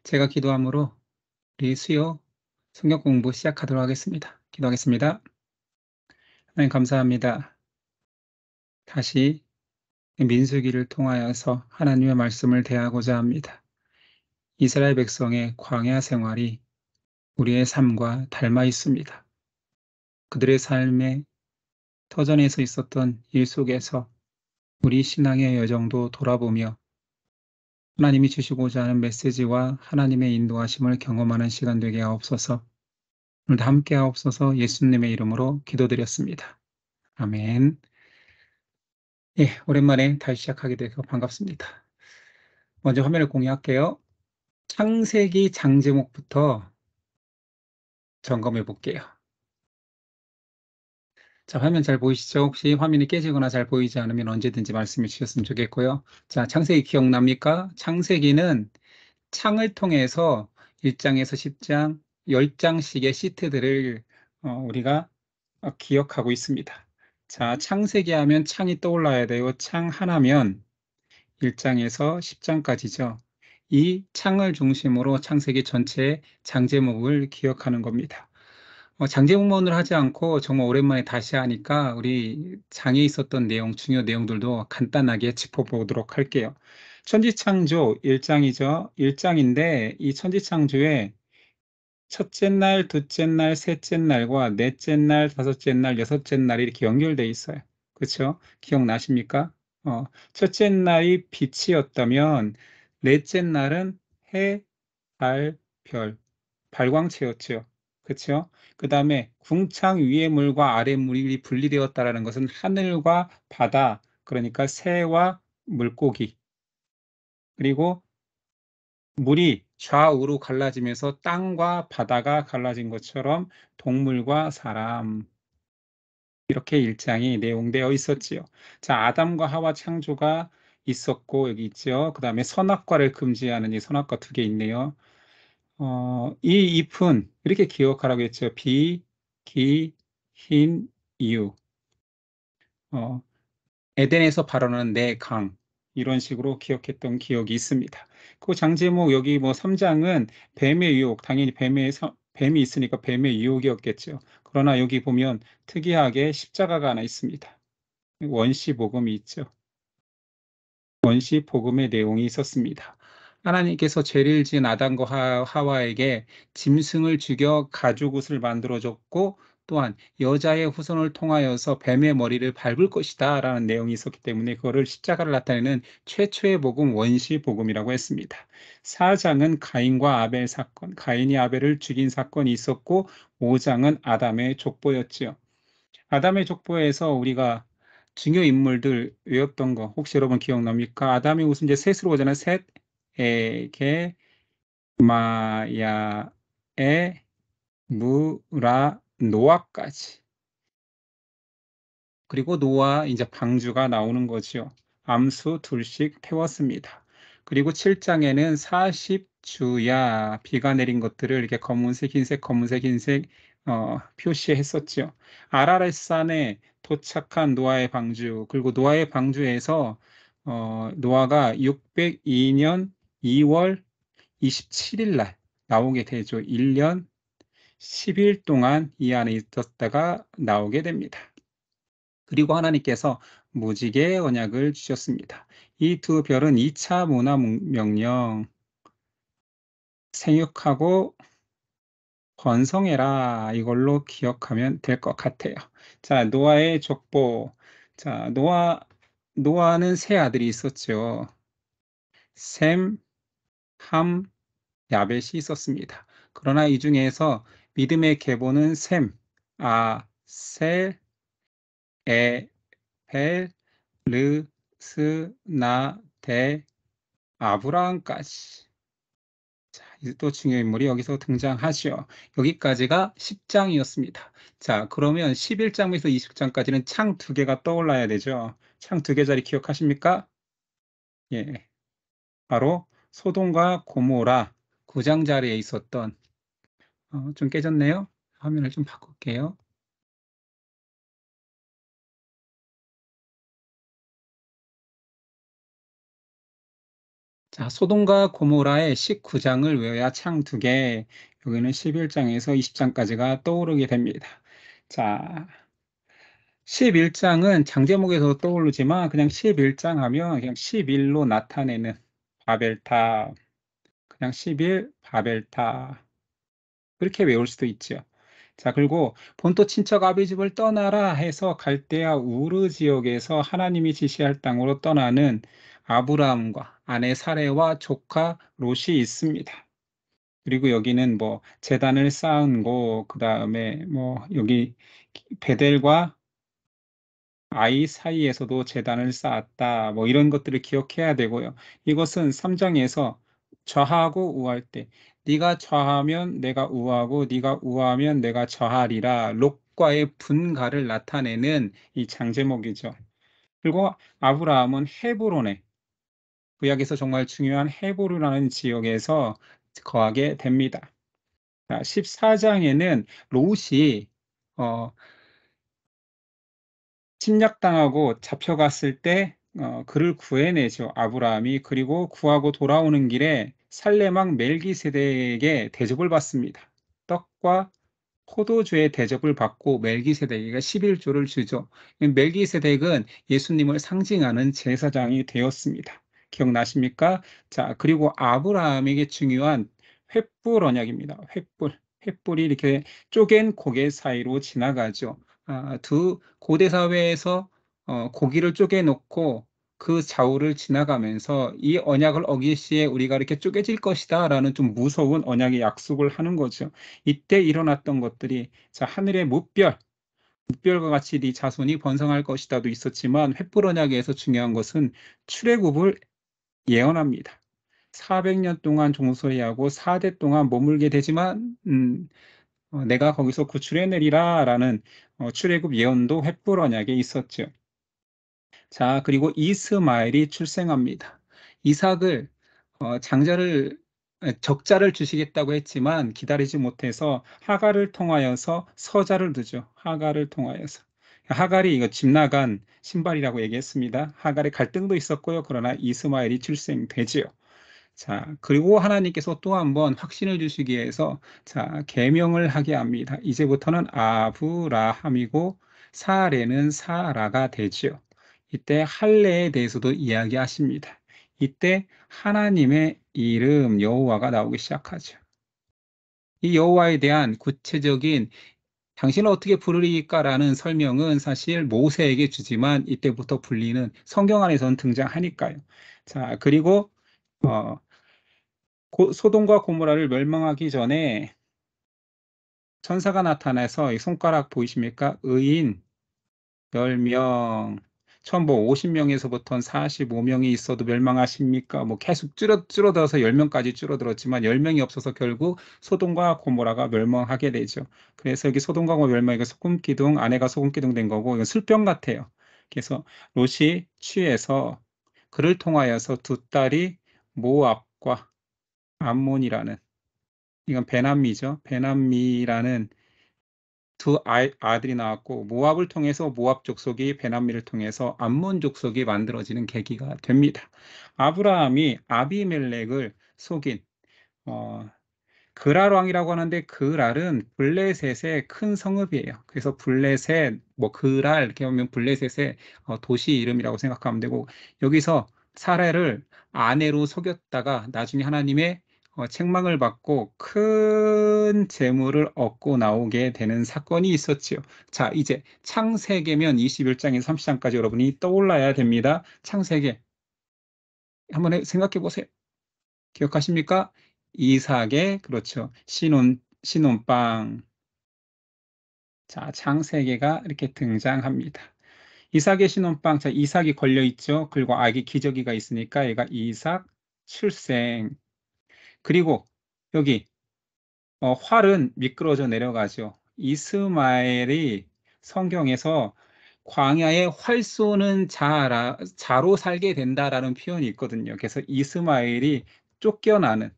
제가 기도함으로 우리 수요 성경 공부 시작하도록 하겠습니다. 기도하겠습니다. 하나님 감사합니다. 다시 민수기를 통하여서 하나님의 말씀을 대하고자 합니다. 이스라엘 백성의 광야 생활이 우리의 삶과 닮아 있습니다. 그들의 삶의 터전에서 있었던 일 속에서 우리 신앙의 여정도 돌아보며 하나님이 주시고자 하는 메시지와 하나님의 인도하심을 경험하는 시간 되게 하옵소서. 오늘도 함께 하옵소서. 예수님의 이름으로 기도드렸습니다. 아멘. 예, 오랜만에 다시 시작하게 돼서 반갑습니다. 먼저 화면을 공유할게요. 창세기 장제목부터 점검해 볼게요. 자, 화면 잘 보이시죠? 혹시 화면이 깨지거나 잘 보이지 않으면 언제든지 말씀해 주셨으면 좋겠고요. 자, 창세기 기억납니까? 창세기는 창을 통해서 1장에서 10장, 10장씩의 시트들을 우리가 기억하고 있습니다. 자, 창세기 하면 창이 떠올라야 돼요. 창 하나면 1장에서 10장까지죠. 이 창을 중심으로 창세기 전체의 장제목을 기억하는 겁니다. 장제목만을 하지 않고 정말 오랜만에 다시 하니까 우리 장에 있었던 내용, 중요 내용들도 간단하게 짚어보도록 할게요. 천지창조 1장이죠. 1장인데 이 천지창조에 첫째 날, 둘째 날, 셋째 날과 넷째 날, 다섯째 날, 여섯째 날이 이렇게 연결되어 있어요. 그렇죠? 기억나십니까? 첫째 날이 빛이었다면 넷째 날은 해, 달, 별, 발광체였죠. 그렇죠? 그 다음에 궁창 위의 물과 아래 물이 분리되었다라는 것은 하늘과 바다, 그러니까 새와 물고기, 그리고 물이 좌우로 갈라지면서 땅과 바다가 갈라진 것처럼 동물과 사람, 이렇게 일장이 내용되어 있었지요. 자, 아담과 하와 창조가 있었고 여기 있죠. 그 다음에 선악과를 금지하는 이 선악과 2개 있네요. 이 잎은 이렇게 기억하라고 했죠. 비, 기, 흰, 유. 어, 에덴에서 발언하는 내 강. 이런 식으로 기억했던 기억이 있습니다. 그 장제목 여기 뭐 3장은 뱀의 유혹, 당연히 뱀이 있으니까 뱀의 유혹이었겠죠. 그러나 여기 보면 특이하게 십자가가 하나 있습니다. 원시 복음이 있죠. 원시 복음의 내용이 있었습니다. 하나님께서 죄를 지은 아담과 하와에게 짐승을 죽여 가죽옷을 만들어줬고 또한 여자의 후손을 통하여서 뱀의 머리를 밟을 것이다 라는 내용이 있었기 때문에 그거를 십자가를 나타내는 최초의 복음 원시 복음이라고 했습니다. 4장은 가인과 아벨 사건, 가인이 아벨을 죽인 사건이 있었고 5장은 아담의 족보였지요. 아담의 족보에서 우리가 중요 인물들 외웠던 거 혹시 여러분 기억납니까? 아담이 무슨 이제 셋으로 오잖아요. 셋, 에게, 마야, 에, 무라, 노아까지. 그리고 노아 이제 방주가 나오는 거죠. 암수 둘씩 태웠습니다. 그리고 7장에는 40주야 비가 내린 것들을 이렇게 검은색, 흰색, 검은색, 흰색 표시했었죠. 아라렛산에 도착한 노아의 방주, 그리고 노아의 방주에서 노아가 602년 2월 27일 날 나오게 되죠. 1년 10일 동안 이 안에 있었다가 나오게 됩니다. 그리고 하나님께서 무지개 언약을 주셨습니다. 이 두 별은 2차 문화 명령, 생육하고 번성해라 이걸로 기억하면 될 것 같아요. 자, 노아의 족보. 자, 노아는 세 아들이 있었죠. 셈, 함, 야벳이 있었습니다. 그러나 이 중에서 믿음의 계보는 셈, 셀, 벨, 르, 스, 나, 대, 아브라함까지. 자, 이제 또 중요한 인물이 여기서 등장하죠. 여기까지가 10장이었습니다. 자, 그러면 11장에서 20장까지는 창 2개가 떠올라야 되죠. 창 2개 자리 기억하십니까? 예. 바로 소돔과 고모라 9장 자리에 있었던, 좀 깨졌네요. 화면을 좀 바꿀게요. 자, 소돔과 고모라의 19장을 외워야 창 2개, 여기는 11장에서 20장까지가 떠오르게 됩니다. 자, 11장은 장제목에서 떠오르지만 그냥 11장 하면 그냥 11로 나타내는 바벨탑, 그냥 11 바벨탑 그렇게 외울 수도 있죠. 자, 그리고 본토 친척 아비집을 떠나라 해서 갈대아 우르 지역에서 하나님이 지시할 땅으로 떠나는 아브라함과 아내 사레와 조카 롯이 있습니다. 그리고 여기는 뭐 제단을 쌓은 곳, 그 다음에 뭐 여기 베델과 아이 사이에서도 제단을 쌓았다. 뭐 이런 것들을 기억해야 되고요. 이것은 3장에서 좌하고 우할 때 네가 좌하면 내가 우하고 네가 우하면 내가 좌하리라. 롯과의 분가를 나타내는 이 장제목이죠. 그리고 아브라함은 헤브론에 구약에서 정말 중요한 헤브론이라는 지역에서 거하게 됩니다. 자, 14장에는 롯이 어, 침략당하고 잡혀갔을 때 그를 구해내죠. 아브라함이. 그리고 구하고 돌아오는 길에 살레망 멜기세덱에게 대접을 받습니다. 떡과 포도주의 대접을 받고 멜기세덱에게 11조를 주죠. 멜기세덱은 예수님을 상징하는 제사장이 되었습니다. 기억나십니까? 자, 그리고 아브라함에게 중요한 횃불 언약입니다. 횃불. 횃불이 이렇게 쪼갠 고개 사이로 지나가죠. 두 고대 사회에서 고기를 쪼개놓고 그 좌우를 지나가면서 이 언약을 어길 시에 우리가 이렇게 쪼개질 것이다라는 좀 무서운 언약의 약속을 하는 거죠. 이때 일어났던 것들이 자, 하늘의 뭇별과 같이 네 자손이 번성할 것이다도 있었지만 횃불 언약에서 중요한 것은 출애굽을 예언합니다. 400년 동안 종소리하고 4대 동안 머물게 되지만 내가 거기서 구출해내리라 라는 출애굽 예언도 횃불 언약에 있었죠. 자, 그리고 이스마엘이 출생합니다. 이삭을 적자를 주시겠다고 했지만 기다리지 못해서 하갈을 통하여서 서자를 두죠. 하갈을 통하여서. 하갈이 이거 집 나간 신발이라고 얘기했습니다. 하갈의 갈등도 있었고요. 그러나 이스마엘이 출생되지요. 자, 그리고 하나님께서 또 한 번 확신을 주시기 위해서 자, 계명을 하게 합니다. 이제부터는 아브라함이고 사레는 사라가 되지요. 이때 할례에 대해서도 이야기하십니다. 이때 하나님의 이름 여호와가 나오기 시작하죠. 이 여호와에 대한 구체적인 당신을 어떻게 부르리까라는 설명은 사실 모세에게 주지만 이때부터 불리는 성경 안에서는 등장하니까요. 자, 그리고 어, 소돔과 고모라를 멸망하기 전에 천사가 나타나서 이 손가락 보이십니까? 의인 10명, 처음 뭐 50명에서부터 45명이 있어도 멸망하십니까? 뭐 계속 줄어들어서 10명까지 줄어들었지만 10명이 없어서 결국 소돔과 고모라가 멸망하게 되죠. 그래서 여기 소돔과 고모라 멸망이가 소금기둥, 아내가 소금기둥 된 거고 이건 술병 같아요. 그래서 롯이 취해서 그를 통하여서 두 딸이 모압과 암몬이라는 이건 베남미죠. 베남미라는 두 아들이 나왔고 모압을 통해서 모압 족속이 베남미를 통해서 암몬 족속이 만들어지는 계기가 됩니다. 아브라함이 아비멜렉을 속인 어, 그랄 왕이라고 하는데 그랄은 블레셋의 큰 성읍이에요. 그래서 블레셋, 뭐 그랄 이렇게 하면 블레셋의 도시 이름이라고 생각하면 되고 여기서 사례를 아내로 속였다가 나중에 하나님의 책망을 받고 큰 재물을 얻고 나오게 되는 사건이 있었지요. 자, 이제 창세기면 21장에서 30장까지 여러분이 떠올라야 됩니다. 창세기 한번 생각해 보세요. 기억하십니까? 이삭의 그렇죠. 신혼방. 자, 창세기가 이렇게 등장합니다. 이삭의 신혼방. 자, 이삭이 걸려 있죠. 그리고 아기 기저귀가 있으니까 얘가 이삭 출생. 그리고 여기 활은 미끄러져 내려가죠. 이스마엘이 성경에서 광야에 활 쏘는 자로 살게 된다라는 표현이 있거든요. 그래서 이스마엘이 쫓겨나는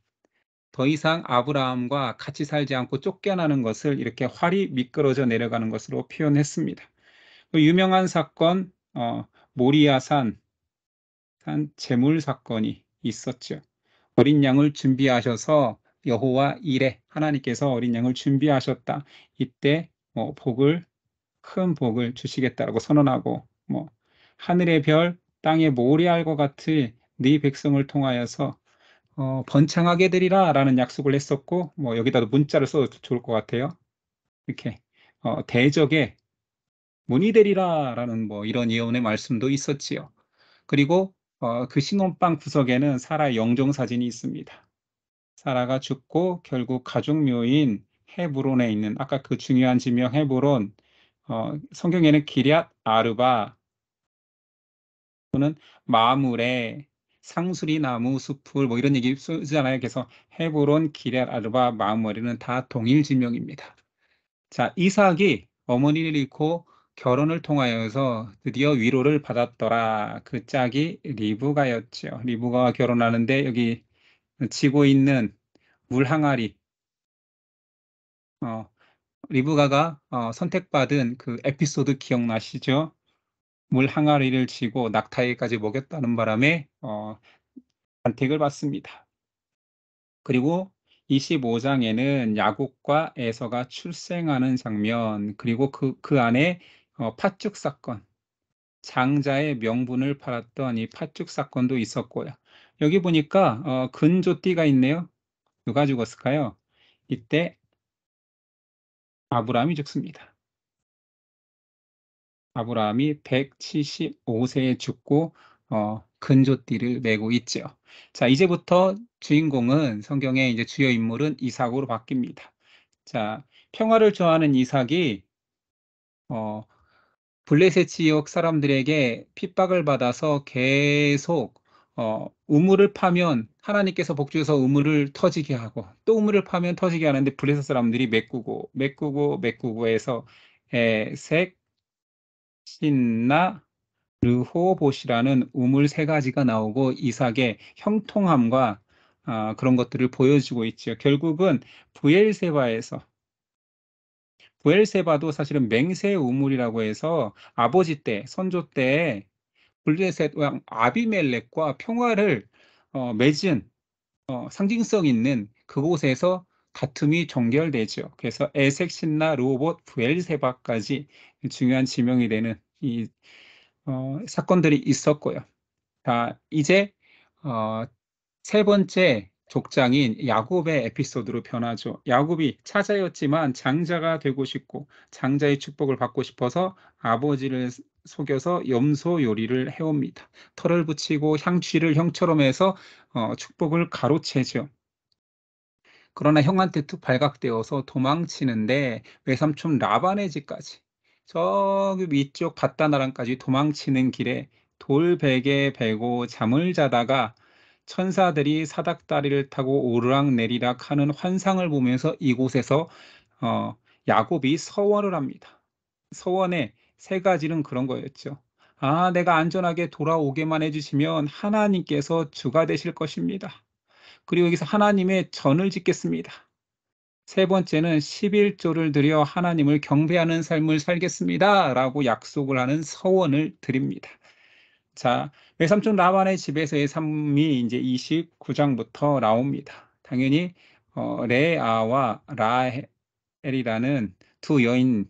더 이상 아브라함과 같이 살지 않고 쫓겨나는 것을 이렇게 활이 미끄러져 내려가는 것으로 표현했습니다. 그 유명한 사건, 모리아산 재물 사건이 있었죠. 어린 양을 준비하셔서 여호와 이레 하나님께서 어린 양을 준비하셨다. 이때 큰 복을 주시겠다라고 선언하고 하늘의 별 땅의 모래알과 같을 네 백성을 통하여서 번창하게 되리라라는 약속을 했었고 여기다도 문자를 써도 좋을 것 같아요. 이렇게 대적의 문이 되리라라는 이런 예언의 말씀도 있었지요. 그리고 그 신혼방 구석에는 사라의 영정 사진이 있습니다. 사라가 죽고 결국 가족묘인 헤브론에 있는 아까 그 중요한 지명 헤브론, 성경에는 기럇 아르바 또는 마물에 상수리 나무 숲을 이런 얘기 쓰잖아요. 그래서 헤브론, 기럇 아르바, 마물에는 다 동일 지명입니다. 자, 이삭이 어머니를 잃고 결혼을 통하여서 드디어 위로를 받았더라. 그 짝이 리브가였죠. 리브가와 결혼하는데 여기 지고 있는 물 항아리, 어, 리브가가 선택받은 그 에피소드 기억나시죠? 물 항아리를 쥐고 낙타에까지 먹였다는 바람에 간택을 받습니다. 그리고 25장에는 야곱과 에서가 출생하는 장면, 그리고 그 안에 팥죽 사건, 장자의 명분을 팔았던 이 팥죽 사건도 있었고요. 여기 보니까 근조띠가 있네요. 누가 죽었을까요? 이때 아브라함이 죽습니다. 아브라함이 175세에 죽고 근조띠를 메고 있죠. 자, 이제부터 주인공은 성경의 이제 주요 인물은 이삭으로 바뀝니다. 자, 평화를 좋아하는 이삭이 어, 블레셋 지역 사람들에게 핍박을 받아서 계속 우물을 파면 하나님께서 복주셔서 우물을 터지게 하고 또 우물을 파면 터지게 하는데 블레셋 사람들이 메꾸고 해서 에색, 신나, 르호봇이라는 우물 세 가지가 나오고 이삭의 형통함과 그런 것들을 보여주고 있죠. 결국은 부엘세바에서 부엘세바도 사실은 맹세 우물이라고 해서 아버지 때, 선조 때에 블레셋 왕 아비멜렉과 평화를 맺은 상징성 있는 그곳에서 다툼이 종결되죠. 그래서 에색, 신나, 르호봇, 부엘세바까지 중요한 지명이 되는 이 사건들이 있었고요. 자, 이제 어, 세 번째 족장인 야곱의 에피소드로 변하죠. 야곱이 차자였지만 장자가 되고 싶고 장자의 축복을 받고 싶어서 아버지를 속여서 염소 요리를 해옵니다. 털을 붙이고 향취를 형처럼 해서 축복을 가로채죠. 그러나 형한테 툭 발각되어서 도망치는데 외삼촌 라반의 집까지 저기 위쪽 바다나란까지 도망치는 길에 돌베개 베고 잠을 자다가 천사들이 사닥다리를 타고 오르락내리락 하는 환상을 보면서 이곳에서 어, 야곱이 서원을 합니다. 서원의 세 가지는 그런 거였죠. 아, 내가 안전하게 돌아오게만 해주시면 하나님께서 주가 되실 것입니다. 그리고 여기서 하나님의 전을 짓겠습니다. 세 번째는 11조를 드려 하나님을 경배하는 삶을 살겠습니다. 라고 약속을 하는 서원을 드립니다. 자, 외삼촌 라반의 집에서의 삶이 이제 29장부터 나옵니다. 당연히 레아와 라헬이라는 두 여인,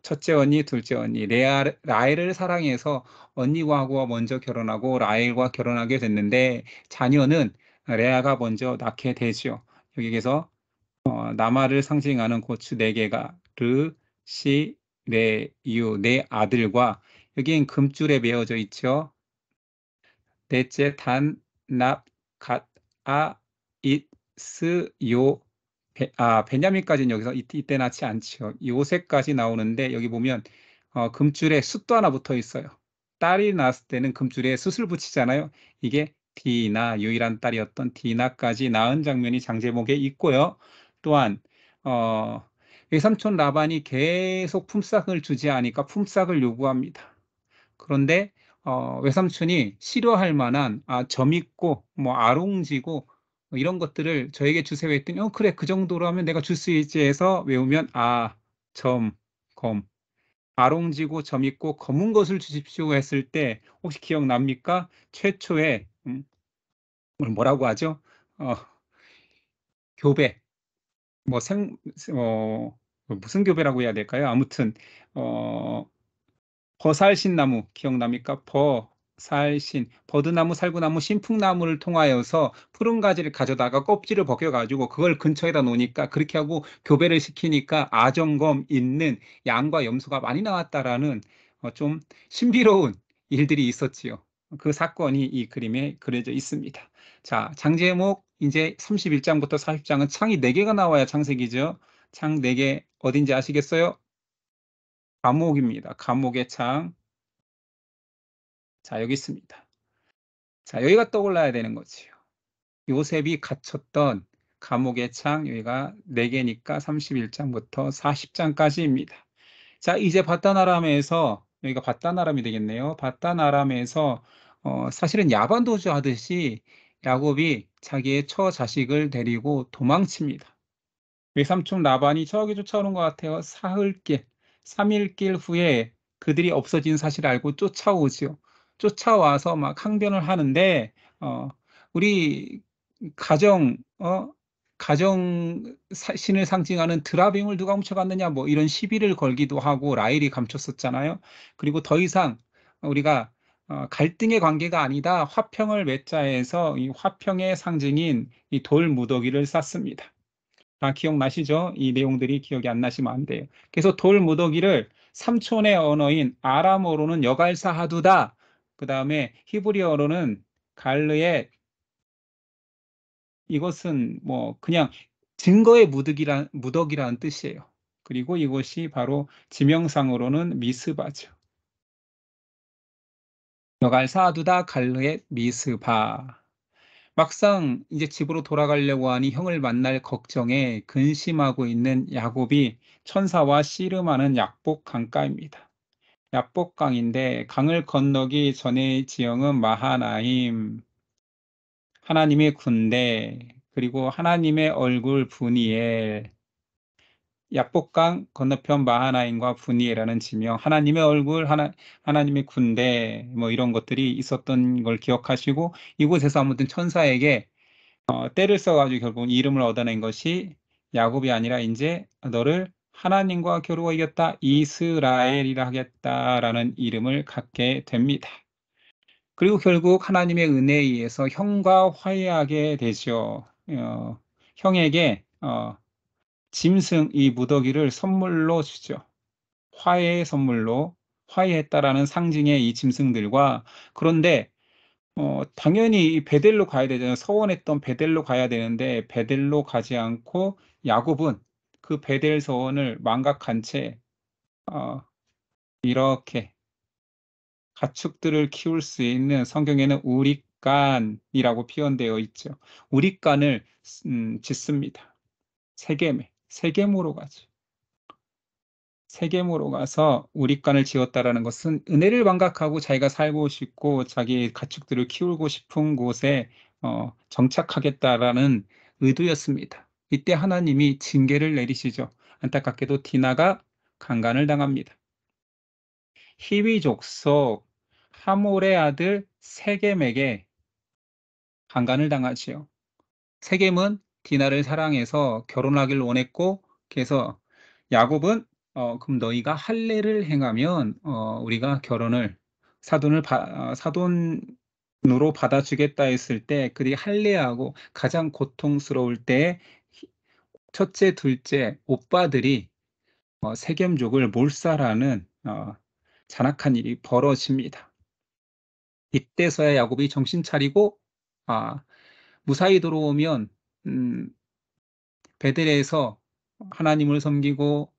첫째 언니, 둘째 언니, 라헬을 사랑해서 언니와 먼저 결혼하고 라헬과 결혼하게 됐는데 자녀는 레아가 먼저 낳게 되죠. 여기에서 남아를 상징하는 고추 네 개가 르, 시, 레, 유, 네 아들과 여기엔 금줄에 메어져 있죠. 넷째 단, 납, 갓, 아, 잇, 스, 요, 베냐민까지는 여기서 이때 낳지 않죠. 요새까지 나오는데 여기 보면 금줄에 숫도 하나 붙어 있어요. 딸이 낳았을 때는 금줄에 숫을 붙이잖아요. 이게 디나, 유일한 딸이었던 디나까지 낳은 장면이 장제목에 있고요. 또한 외삼촌 라반이 계속 품삯을 주지 않으니까 품삯을 요구합니다. 그런데 외삼촌이 싫어할 만한 점 있고 아롱지고 이런 것들을 저에게 주세요 했더니 그래 그 정도로 하면 내가 줄 수 있지 해서 외우면 점, 검 아롱지고 점 있고 검은 것을 주십시오 했을 때 혹시 기억납니까? 최초의 뭐라고 하죠? 교배, 뭐 무슨 교배라고 해야 될까요? 아무튼, 어, 버살신나무 기억납니까? 버살신, 버드나무, 살구나무, 신풍나무를 통하여서 푸른 가지를 가져다가 껍질을 벗겨가지고 그걸 근처에다 놓으니까 그렇게 하고 교배를 시키니까 아정검 있는 양과 염소가 많이 나왔다라는 좀 신비로운 일들이 있었지요. 그 사건이 이 그림에 그려져 있습니다. 자, 장제목 이제 31장부터 40장은 창이 4개가 나와야 창세기죠. 창 4개 어딘지 아시겠어요? 감옥입니다. 감옥의 창. 자, 여기 있습니다. 자, 여기가 떠올라야 되는 거지요. 요셉이 갇혔던 감옥의 창, 여기가 4개니까 31장부터 40장까지입니다. 자, 이제 바다나람에서, 여기가 바다나람이 되겠네요. 바다나람에서, 사실은 야반도주 하듯이 야곱이 자기의 처자식을 데리고 도망칩니다. 외삼촌 라반이 저기 쫓아오는 것 같아요. 사흘길, 3일길 후에 그들이 없어진 사실을 알고 쫓아오지요. 쫓아와서 막 항변을 하는데, 우리 가정, 신을 상징하는 드라빔을 누가 훔쳐갔느냐, 뭐 이런 시비를 걸기도 하고, 라헬이 감췄었잖아요. 그리고 더 이상 우리가 갈등의 관계가 아니다. 화평을 맺자 해서 이 화평의 상징인 이 돌 무더기를 쌌습니다. 다 기억나시죠? 이 내용들이 기억이 안 나시면 안 돼요. 그래서 돌 무더기를 삼촌의 언어인 아람어로는 여갈사 하두다. 그 다음에 히브리어로는 갈르의, 이것은 뭐 그냥 증거의 무더기라는 뜻이에요. 그리고 이것이 바로 지명상으로는 미스바죠. 여갈사 하두다 갈르의 미스바. 막상 이제 집으로 돌아가려고 하니 형을 만날 걱정에 근심하고 있는 야곱이 천사와 씨름하는 약복 강가입니다. 약복 강인데 강을 건너기 전의 지형은 마하나임, 하나님의 군대, 그리고 하나님의 얼굴 분이엘, 약복강 건너편 마하나임과 분이엘이라는 지명, 하나님의 얼굴, 하나님의 군대, 뭐 이런 것들이 있었던 걸 기억하시고 이곳에서 아무튼 천사에게 때를 써가지고 결국 이름을 얻어낸 것이 야곱이 아니라 이제 너를 하나님과 겨루어 이겼다 이스라엘이라 하겠다라는 이름을 갖게 됩니다. 그리고 결국 하나님의 은혜에 의해서 형과 화해하게 되죠. 형에게 짐승 이 무더기를 선물로 주죠. 화해의 선물로 화해했다라는 상징의 이 짐승들과 그런데 당연히 베델로 가야 되잖아요. 서원했던 베델로 가야 되는데 베델로 가지 않고 야곱은 그 베델 서원을 망각한 채 이렇게 가축들을 키울 수 있는 성경에는 우리간이라고 표현되어 있죠. 우리간을 짓습니다. 세겜으로 가죠. 세겜으로 가서 우리간을 지었다라는 것은 은혜를 망각하고 자기가 살고 싶고 자기 가축들을 키우고 싶은 곳에 정착하겠다라는 의도였습니다. 이때 하나님이 징계를 내리시죠. 안타깝게도 디나가 강간을 당합니다. 히위 족속 하몰의 아들 세겜에게 강간을 당하지요. 세겜은 디나를 사랑해서 결혼하길 원했고, 그래서 야곱은 그럼 너희가 할례를 행하면 우리가 결혼을 사돈으로 받아주겠다 했을 때 그들이 할례하고 가장 고통스러울 때 첫째, 둘째, 오빠들이 세겜족을 몰살하는 잔악한 일이 벌어집니다. 이때서야 야곱이 정신 차리고 아, 무사히 들어오면 베델에서 하나님을 섬기고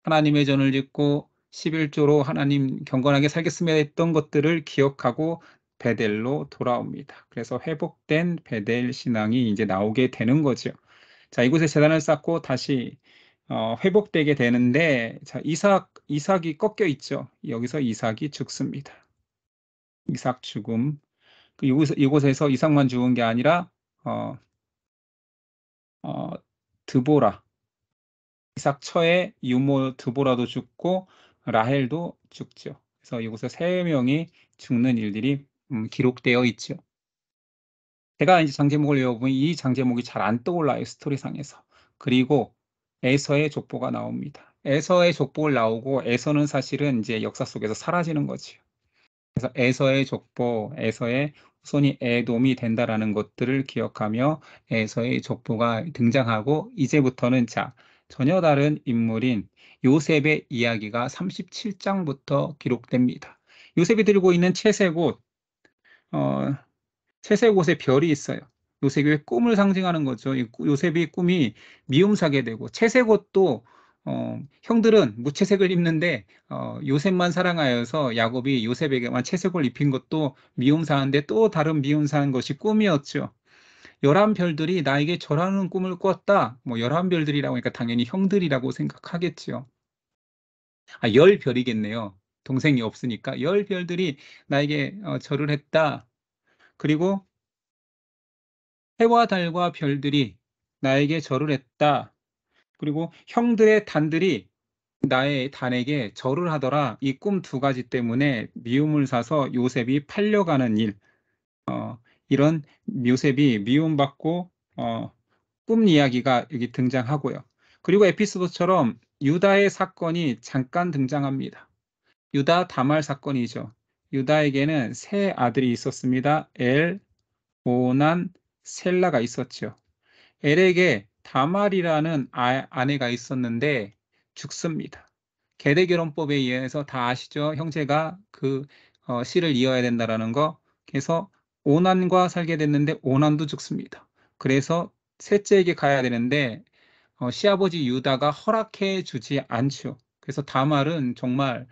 하나님의 전을 짓고 11조로 하나님 경건하게 살겠으며 했던 것들을 기억하고 베델로 돌아옵니다. 그래서 회복된 베델 신앙이 이제 나오게 되는 거죠. 자, 이곳에 제단을 쌓고 다시 회복되게 되는데 자, 이삭이 꺾여 있죠. 여기서 이삭이 죽습니다. 이삭 죽음. 이곳에서 이삭만 죽은 게 아니라 어, 어, 드보라, 이삭 처의 유모 드보라도 죽고 라헬도 죽죠. 그래서 이곳에 3명이 죽는 일들이 기록되어 있죠. 제가 이제 장제목을 외워보면 이 장제목이 잘 안 떠올라요, 스토리상에서. 그리고 에서의 족보가 나옵니다. 에서의 족보를 나오고 에서는 사실은 이제 역사 속에서 사라지는 거지요. 그래서 에서의 족보, 에서의 후손이 에돔이 된다라는 것들을 기억하며 에서의 족보가 등장하고 이제부터는 자, 전혀 다른 인물인 요셉의 이야기가 37장부터 기록됩니다. 요셉이 들고 있는 채색옷, 어, 채색옷에 별이 있어요. 요셉의 꿈을 상징하는 거죠. 요셉이 꿈이 미움 사게 되고 채색옷도 형들은 무채색을 입는데 요셉만 사랑하여서 야곱이 요셉에게만 채색을 입힌 것도 미움 사는데 또 다른 미움 사는 것이 꿈이었죠. 11별들이 나에게 절하는 꿈을 꿨다. 뭐 11별들이라고 하니까 당연히 형들이라고 생각하겠죠. 아, 10별이겠네요. 동생이 없으니까 10별들이 나에게 절을 했다. 그리고 해와 달과 별들이 나에게 절을 했다. 그리고 형들의 단들이 나의 단에게 절을 하더라. 이 꿈 두 가지 때문에 미움을 사서 요셉이 팔려가는 일. 이런 요셉이 미움받고 꿈 이야기가 여기 등장하고요. 그리고 에피소드처럼 유다의 사건이 잠깐 등장합니다. 유다 다말 사건이죠. 유다에게는 세 아들이 있었습니다. 엘, 오난, 셀라가 있었죠. 엘에게 다말이라는 아내가 있었는데 죽습니다. 계대결혼법에 의해서 다 아시죠? 형제가 그 씨를 이어야 된다라는 거. 그래서 오난과 살게 됐는데 오난도 죽습니다. 그래서 셋째에게 가야 되는데 시아버지 유다가 허락해 주지 않죠. 그래서 다말은 정말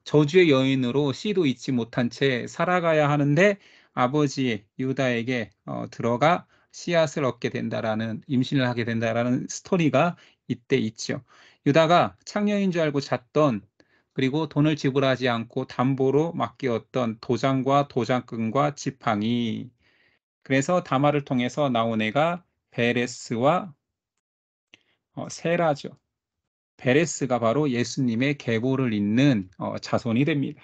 저주의 여인으로 씨도 잊지 못한 채 살아가야 하는데 아버지 유다에게 들어가 씨앗을 얻게 된다라는 임신을 하게 된다라는 스토리가 이때 있죠. 유다가 창녀인 줄 알고 잤던 그리고 돈을 지불하지 않고 담보로 맡겼던 도장과 도장끈과 지팡이 그래서 다말을 통해서 나온 애가 베레스와 세라죠. 베레스가 바로 예수님의 계보를 잇는 자손이 됩니다.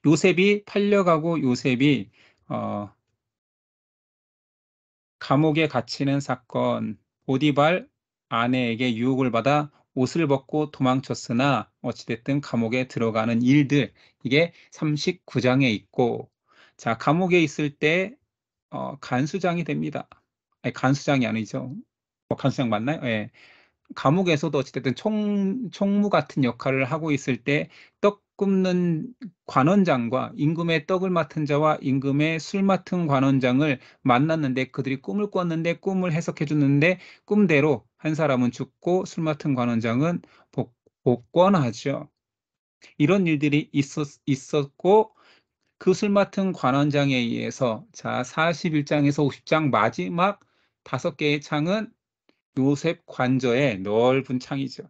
요셉이 팔려가고 요셉이 어, 감옥에 갇히는 사건, 보디발 아내에게 유혹을 받아 옷을 벗고 도망쳤으나 어찌됐든 감옥에 들어가는 일들, 이게 39장에 있고, 자, 감옥에 있을 때 간수장이 됩니다. 아니, 간수장이 아니죠. 간수장 맞나요? 예. 감옥에서도 어찌됐든 총무 같은 역할을 하고 있을 때 떡 굽는 관원장과 임금의 떡을 맡은 자와 임금의 술 맡은 관원장을 만났는데 그들이 꿈을 꿨는데 꿈을 해석해 줬는데 꿈대로 한 사람은 죽고 술 맡은 관원장은 복권하죠. 이런 일들이 있었고 그 술 맡은 관원장에 의해서 자 41장에서 50장 마지막 5개의 창은 요셉 관저의 넓은 창이죠.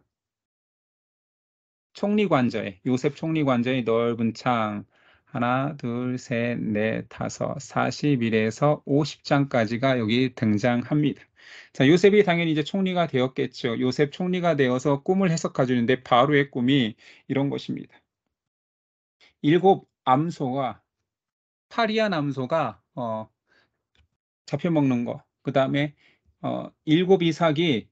총리 관저에, 요셉 총리 관저의 넓은 창. 하나, 둘, 셋, 넷, 다섯, 41에서 50장까지가 여기 등장합니다. 자, 요셉이 당연히 이제 총리가 되었겠죠. 요셉 총리가 되어서 꿈을 해석해 주는데 바로의 꿈이 이런 것입니다. 7 암소와 파리한 암소가 잡혀먹는 거. 그 다음에 7 이삭이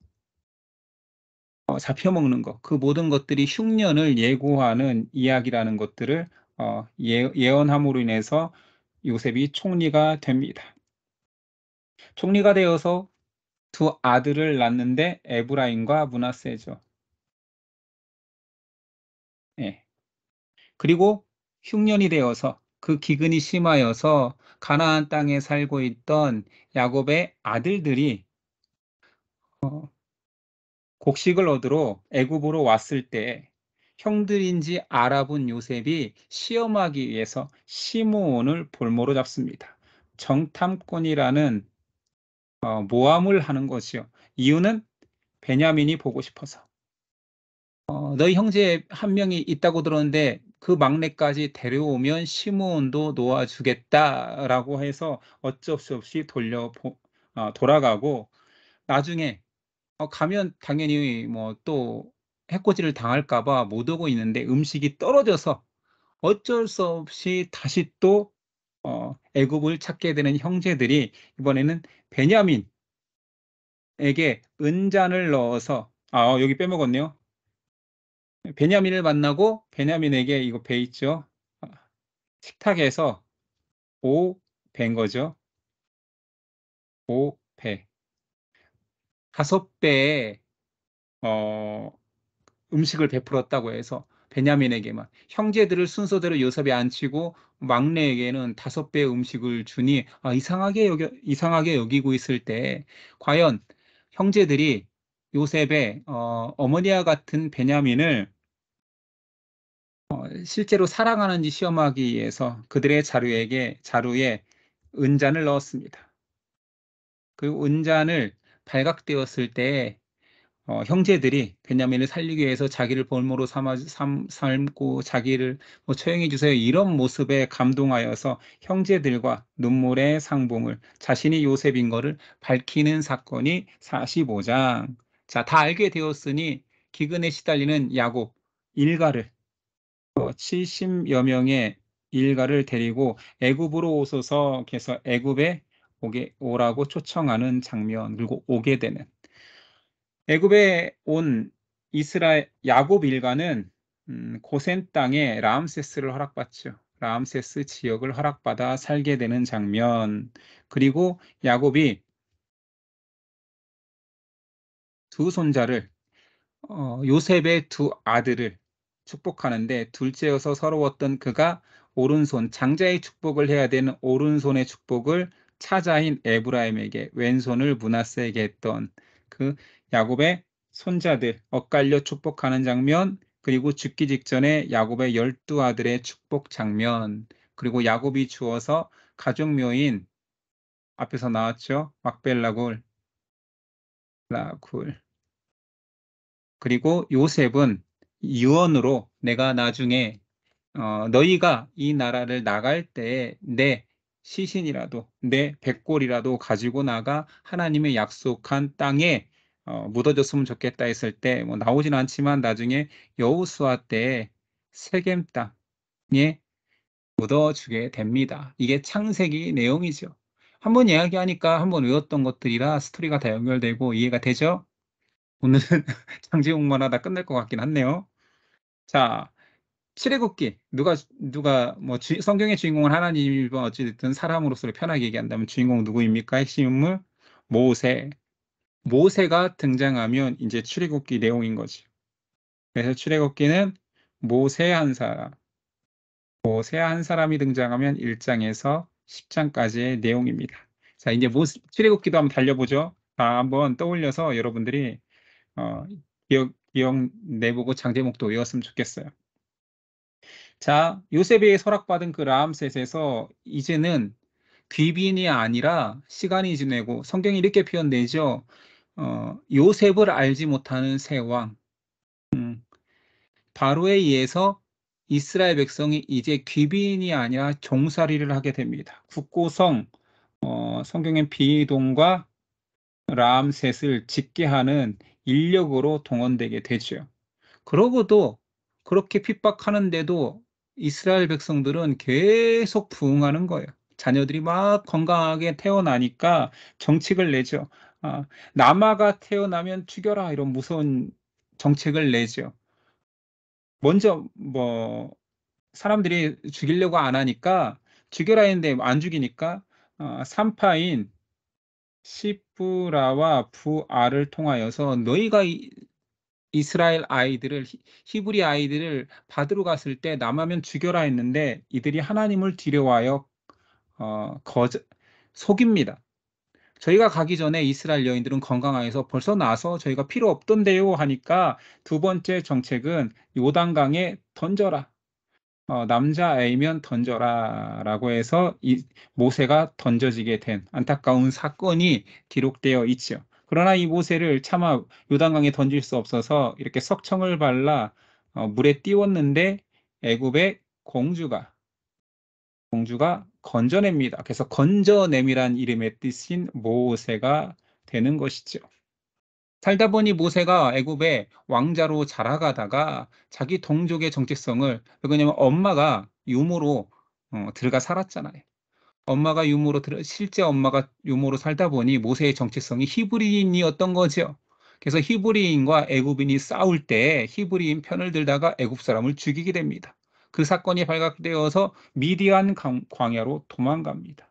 잡혀먹는 것, 그 모든 것들이 흉년을 예고하는 이야기라는 것들을 예언함으로 인해서 요셉이 총리가 됩니다. 총리가 되어서 2 아들을 낳는데 에브라임과 므낫세죠. 예. 그리고 흉년이 되어서 그 기근이 심하여서 가나안 땅에 살고 있던 야곱의 아들들이 곡식을 얻으러 애굽으로 왔을 때 형들인지 알아본 요셉이 시험하기 위해서 시므온을 볼모로 잡습니다. 정탐꾼이라는 모함을 하는 것이요. 이유는 베냐민이 보고 싶어서. 너희 형제 한 명이 있다고 들었는데 그 막내까지 데려오면 시므온도 놓아주겠다라고 해서 어쩔 수 없이 돌아가고 나중에 가면 당연히 뭐 또 해코지를 당할까 봐 못 오고 있는데 음식이 떨어져서 어쩔 수 없이 다시 또 애굽을 찾게 되는 형제들이 이번에는 베냐민에게 은잔을 넣어서 여기 빼먹었네요. 베냐민을 만나고 베냐민에게 이거 배 있죠. 아, 식탁에서 5배인 거죠. 5배. 5배의 어, 음식을 베풀었다고 해서 베냐민에게만 형제들을 순서대로 요셉에 앉히고 막내에게는 5배의 음식을 주니 이상하게 여기고 있을 때 과연 형제들이 요셉의 어머니와 같은 베냐민을 실제로 사랑하는지 시험하기 위해서 그들의 자루에 은잔을 넣었습니다. 그 은잔을 발각되었을 때 형제들이 베냐민을 살리기 위해서 자기를 볼모로 삼고 자기를 뭐 처형해 주세요. 이런 모습에 감동하여서 형제들과 눈물의 상봉을 자신이 요셉인 거를 밝히는 사건이 45장. 자, 다 알게 되었으니 기근에 시달리는 야곱 일가를 70여 명의 일가를 데리고 애굽으로 오소서 해서 애굽에 오라고 초청하는 장면, 그리고 오게 되는 애굽에 온 이스라엘 야곱 일가는 고센 땅에 라암세스를 허락받죠. 라암세스 지역을 허락받아 살게 되는 장면. 그리고 야곱이 두 손자를 요셉의 두 아들을 축복하는데 둘째여서 서러웠던 그가 오른손 장자의 축복을 해야 되는 오른손의 축복을 차자인 에브라임에게 왼손을 므낫세에게 했던 그 야곱의 손자들 엇갈려 축복하는 장면, 그리고 죽기 직전에 야곱의 12아들의 축복 장면, 그리고 야곱이 주어서 가족묘인 앞에서 나왔죠. 막벨라굴 라굴. 그리고 요셉은 유언으로 내가 나중에 너희가 이 나라를 나갈 때에 내 시신이라도 내 백골이라도 가지고 나가 하나님의 약속한 땅에 묻어줬으면 좋겠다 했을 때 뭐 나오진 않지만 나중에 여호수아 때에 세겜 땅에 묻어주게 됩니다. 이게 창세기 내용이죠. 한번 이야기하니까 한번 외웠던 것들이라 스토리가 다 연결되고 이해가 되죠? 오늘은 장제목만 하다 끝날 것 같긴 한데요. 자, 출애굽기 누가 뭐 성경의 주인공은 하나님이고 어찌됐든 사람으로서 편하게 얘기한다면 주인공 누구입니까? 핵심 인물 모세. 모세가 등장하면 이제 출애굽기 내용인 거지. 그래서 출애굽기는 모세 한 사람, 모세 한 사람이 등장하면 1장에서 10장까지의 내용입니다. 자, 이제 출애굽기도 한번 달려보죠. 자, 한번 떠올려서 여러분들이 어, 기억 내보고 장제목도 외웠으면 좋겠어요. 자, 요셉에게 허락받은 그 라암셋에서 이제는 귀빈이 아니라 시간이 지내고 성경이 이렇게 표현되죠. 요셉을 알지 못하는 새 왕. 바로에 의해서 이스라엘 백성이 이제 귀빈이 아니라 종살이를 하게 됩니다. 국고성, 성경의 비동과 라암셋을 짓게 하는 인력으로 동원되게 되죠. 그러고도 그렇게 핍박하는데도 이스라엘 백성들은 계속 부응하는 거예요. 자녀들이 막 건강하게 태어나니까 정책을 내죠. 남아가 태어나면 죽여라 이런 무서운 정책을 내죠. 먼저 뭐 사람들이 죽이려고 안 하니까 죽여라 했는데 안 죽이니까 산파인 시브라와 부아를 통하여서 너희가 이스라엘 아이들을 히브리 아이들을 받으러 갔을 때 남하면 죽여라 했는데 이들이 하나님을 두려워하여 속입니다. 저희가 가기 전에 이스라엘 여인들은 건강하여서 벌써 나서 저희가 필요 없던데요 하니까 두 번째 정책은 요단강에 던져라. 남자아이면 던져라라고 해서 모세가 던져지게 된 안타까운 사건이 기록되어 있죠. 그러나 이 모세를 차마 요단강에 던질 수 없어서 이렇게 석청을 발라 물에 띄웠는데 애굽의 공주가 건져냅니다. 그래서 건져냄이란 이름의 뜻인 모세가 되는 것이죠. 살다 보니 모세가 애굽의 왕자로 자라가다가 자기 동족의 정체성을, 왜냐면 엄마가 유모로 들어가 살았잖아요. 실제 엄마가 유모로 살다 보니 모세의 정체성이 히브리인이었던 거죠. 그래서 히브리인과 애굽인이 싸울 때 히브리인 편을 들다가 애굽 사람을 죽이게 됩니다. 그 사건이 발각되어서 미디안 광야로 도망갑니다.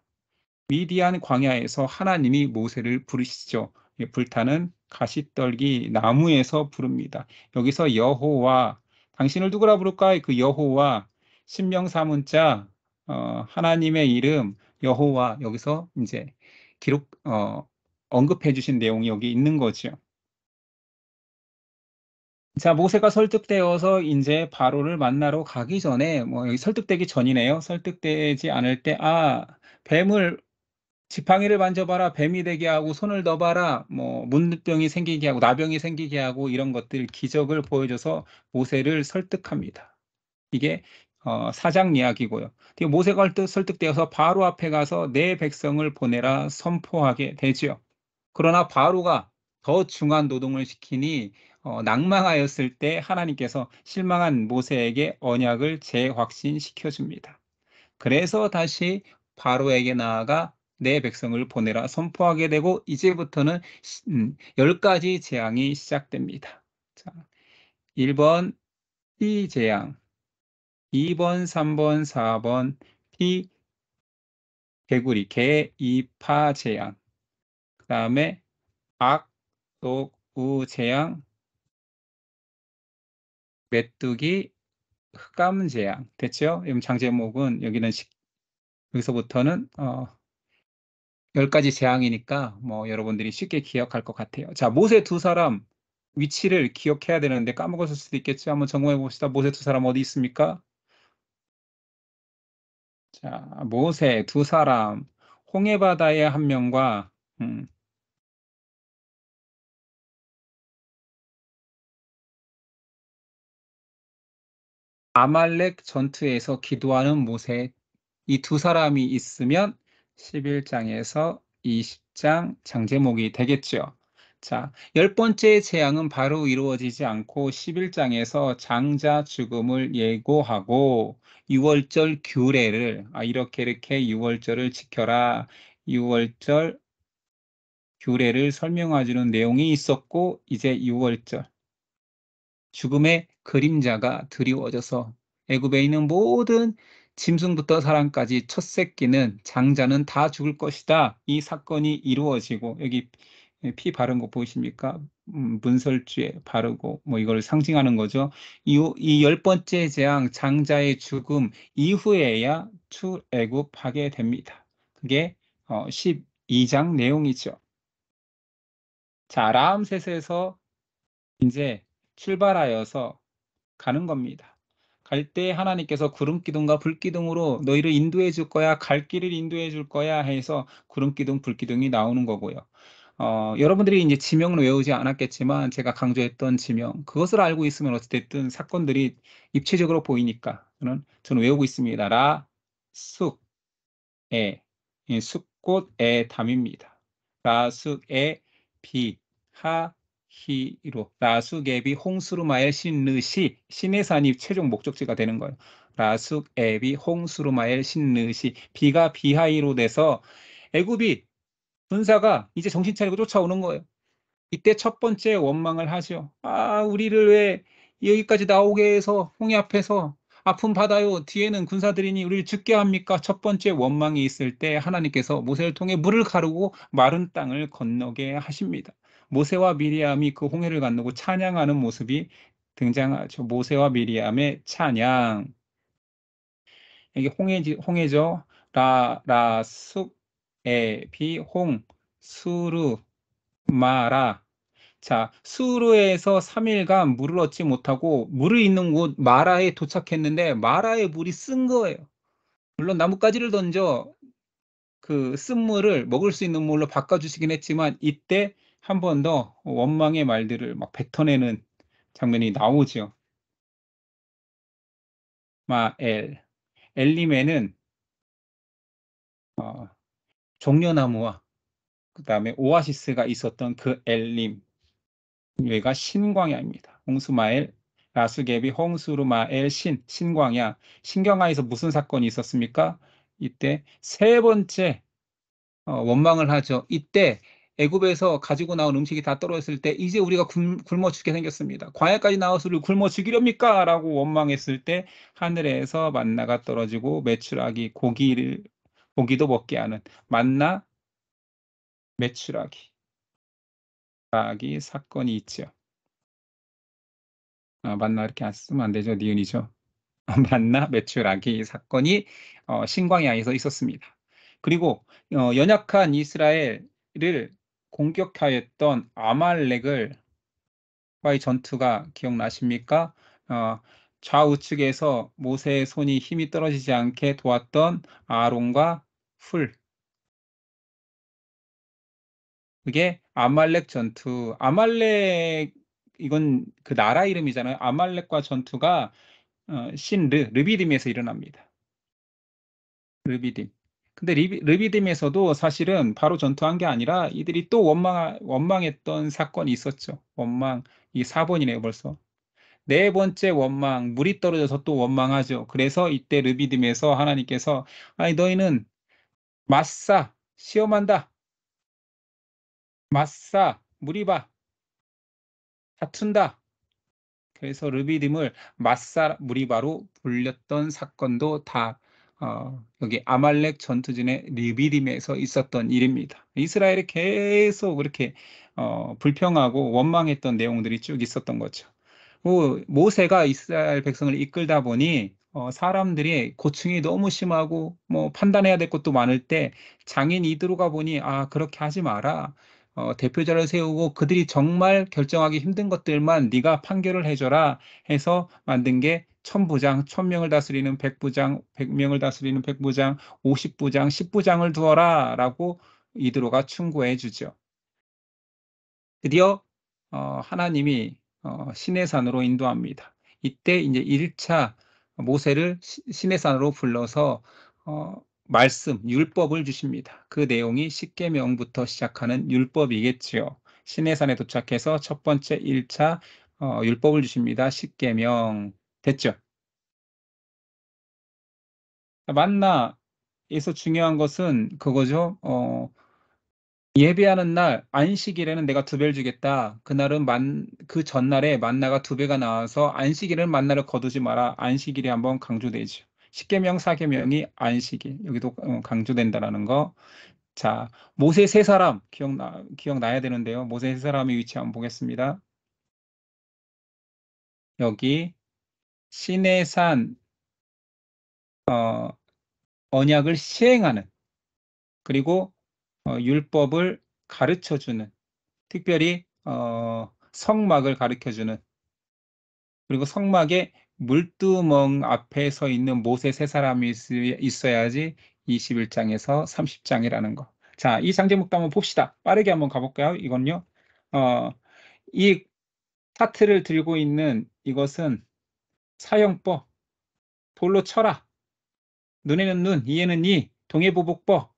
미디안 광야에서 하나님이 모세를 부르시죠. 불타는 가시떨기 나무에서 부릅니다. 여기서 여호와, 당신을 누구라 부를까? 그 여호와, 신명사문자, 하나님의 이름, 여호와, 여기서 이제 언급해 주신 내용이 여기 있는 거죠. 자, 모세가 설득되어서 이제 바로를 만나러 가기 전에, 여기 설득되기 전이네요. 설득되지 않을 때, 뱀을 지팡이를 만져봐라, 뱀이 되게 하고, 손을 넣어봐라, 문둥병이 생기게 하고, 나병이 생기게 하고, 이런 것들, 기적을 보여줘서 모세를 설득합니다. 이게, 사장 이야기고요. 모세가 설득되어서 바로 앞에 가서 내 백성을 보내라 선포하게 되죠. 그러나 바로가 더 중한 노동을 시키니, 낭망하였을 때 하나님께서 실망한 모세에게 언약을 재확신시켜 줍니다. 그래서 다시 바로에게 나아가 내 백성을 보내라 선포하게 되고 이제부터는 10가지 재앙이 시작됩니다. 자, 1번 피 재앙, 2번, 3번, 4번 피 개구리, 개, 이파 재앙, 그 다음에 악, 독, 우 재앙, 메뚜기, 흑암 재앙. 됐죠? 그럼 장제목은 여기서부터는 10가지 재앙이니까 여러분들이 쉽게 기억할 것 같아요. 자, 모세 두 사람 위치를 기억해야 되는데 까먹었을 수도 있겠죠. 한번 점검해 봅시다. 모세 두 사람 어디 있습니까? 자, 모세 두 사람 홍해 바다의 한 명과 음, 아말렉 전투에서 기도하는 모세, 이 두 사람이 있으면 11장에서 20장 장제목이 되겠죠. 자, 10번째 재앙은 바로 이루어지지 않고 11장에서 장자 죽음을 예고하고 6월절 규례를, 이렇게 6월절을 지켜라. 6월절 규례를 설명해 주는 내용이 있었고, 이제 6월절 죽음의 그림자가 드리워져서 애굽에 있는 모든 짐승부터 사람까지 첫 새끼는 장자는 다 죽을 것이다. 이 사건이 이루어지고 여기 피 바른 거 보이십니까? 문설주에 바르고 이걸 상징하는 거죠. 이 10번째 재앙 장자의 죽음 이후에야 출애굽하게 됩니다. 그게 12장 내용이죠. 자, 라암셋에서 이제 출발하여서 가는 겁니다. 갈 때 하나님께서 구름 기둥과 불 기둥으로 너희를 인도해 줄 거야, 갈 길을 인도해 줄 거야 해서 구름 기둥, 불 기둥이 나오는 거고요. 여러분들이 이제 지명을 외우지 않았겠지만 제가 강조했던 지명, 그것을 알고 있으면 어찌됐든 사건들이 입체적으로 보이니까 저는 외우고 있습니다. 라, 숙, 에, 이 숫꽃의 담입니다. 라숙의 비, 하, 히로, 라숙에비 홍수르마엘 신느시, 신의 산이 최종 목적지가 되는 거예요. 라숙에비 홍수르마엘 신느시, 비가 비하이로 돼서 애굽이 군사가 이제 정신 차리고 쫓아오는 거예요. 이때 첫 번째 원망을 하죠. 우리를 왜 여기까지 나오게 해서 홍해 앞에서 아픔 받아요. 뒤에는 군사들이니 우리를 죽게 합니까? 첫 번째 원망이 있을 때 하나님께서 모세를 통해 물을 가르고 마른 땅을 건너게 하십니다. 모세와 미리암이 그 홍해를 건너고 찬양하는 모습이 등장하죠. 모세와 미리암의 찬양. 이게 홍해죠. 숙, 비, 수르, 마라. 자, 수르에서 3일간 물을 얻지 못하고 물을 있는 곳 마라에 도착했는데 마라의 물이 쓴 거예요. 물론 나뭇가지를 던져 그 쓴 물을 먹을 수 있는 물로 바꿔주시긴 했지만 이때 한 번 더 원망의 말들을 막 뱉어내는 장면이 나오죠. 마엘. 엘림에는 어, 종려나무와 그 다음에 오아시스가 있었던 그 엘림. 여기가 신광야입니다. 홍수마엘, 라수개비, 홍수르마엘 신광야. 신경하에서 무슨 사건이 있었습니까? 이때 세 번째 원망을 하죠. 이때 애굽에서 가지고 나온 음식이 다 떨어졌을 때 이제 우리가 굶어 죽게 생겼습니다. 광야까지 나와서 우리를 굶어 죽이렵니까? 라고 원망했을 때 하늘에서 만나가 떨어지고 메추라기 고기도 먹게 하는 만나 메추라기 사건이 있죠. 만나 이렇게 안 쓰면 안 되죠. 니은이죠. 만나 메추라기 사건이 신광야에서 있었습니다. 그리고 연약한 이스라엘을 공격하였던 아말렉과의 전투가 기억나십니까? 좌우측에서 모세의 손이 힘이 떨어지지 않게 도왔던 아론과 훌. 그게 아말렉 전투. 아말렉 이건 그 나라 이름이잖아요. 아말렉과 전투가 르비딤에서 일어납니다. 르비딤. 근데 르비딤에서도 사실은 바로 전투한 게 아니라 이들이 또 원망했던 사건이 있었죠. 이 4번이네요, 벌써. 네 번째 원망, 물이 떨어져서 또 원망하죠. 그래서 이때 르비딤에서 하나님께서 아니 너희는 시험한다. 무리바, 다툰다. 그래서 르비딤을 무리바로 불렸던 사건도 다 여기 아말렉 전투진의 르비딤에서 있었던 일입니다. 이스라엘이 계속 그렇게 불평하고 원망했던 내용들이 쭉 있었던 거죠. 모세가 이스라엘 백성을 이끌다 보니 사람들이 고충이 너무 심하고 뭐 판단해야 될 것도 많을 때 장인 이드로가 보니 그렇게 하지 마라. 대표자를 세우고 그들이 정말 결정하기 힘든 것들만 네가 판결을 해줘라 해서 만든 게 1000부장, 1000명을 다스리는 100부장, 100명을 다스리는 100부장, 50부장, 10부장을 두어라 라고 이드로가 충고해 주죠. 드디어 하나님이 시내산으로 인도합니다. 이때 이제 1차 모세를 시내산으로 불러서 율법을 주십니다. 그 내용이 십계명부터 시작하는 율법이겠지요. 시내산에 도착해서 첫 번째 1차 율법을 주십니다. 십계명 됐죠? 만나에서 중요한 것은 그거죠. 예배하는 날 안식일에는 내가 2배를 주겠다. 그날은 그 전날에 만나가 2배가 나와서 안식일은 만나를 거두지 마라. 안식일이 한번 강조되죠. 십계명, 사계명이 안식일. 여기도 강조된다라는 거. 자, 모세 3사람 기억나야 되는데요. 모세 3사람의 위치 한번 보겠습니다. 여기 시내산 언약을 시행하는 그리고 율법을 가르쳐주는 특별히 성막을 가르쳐주는 그리고 성막에 물두멍 앞에 서 있는 모세 3사람이 있어야지 21장에서 30장이라는 거. 자, 이 장제목도 한번 봅시다. 빠르게 한번 가볼까요? 이건요. 이 차트를 들고 있는 이것은 사형법, 돌로 쳐라. 눈에는 눈, 이에는 이, 동해보복법,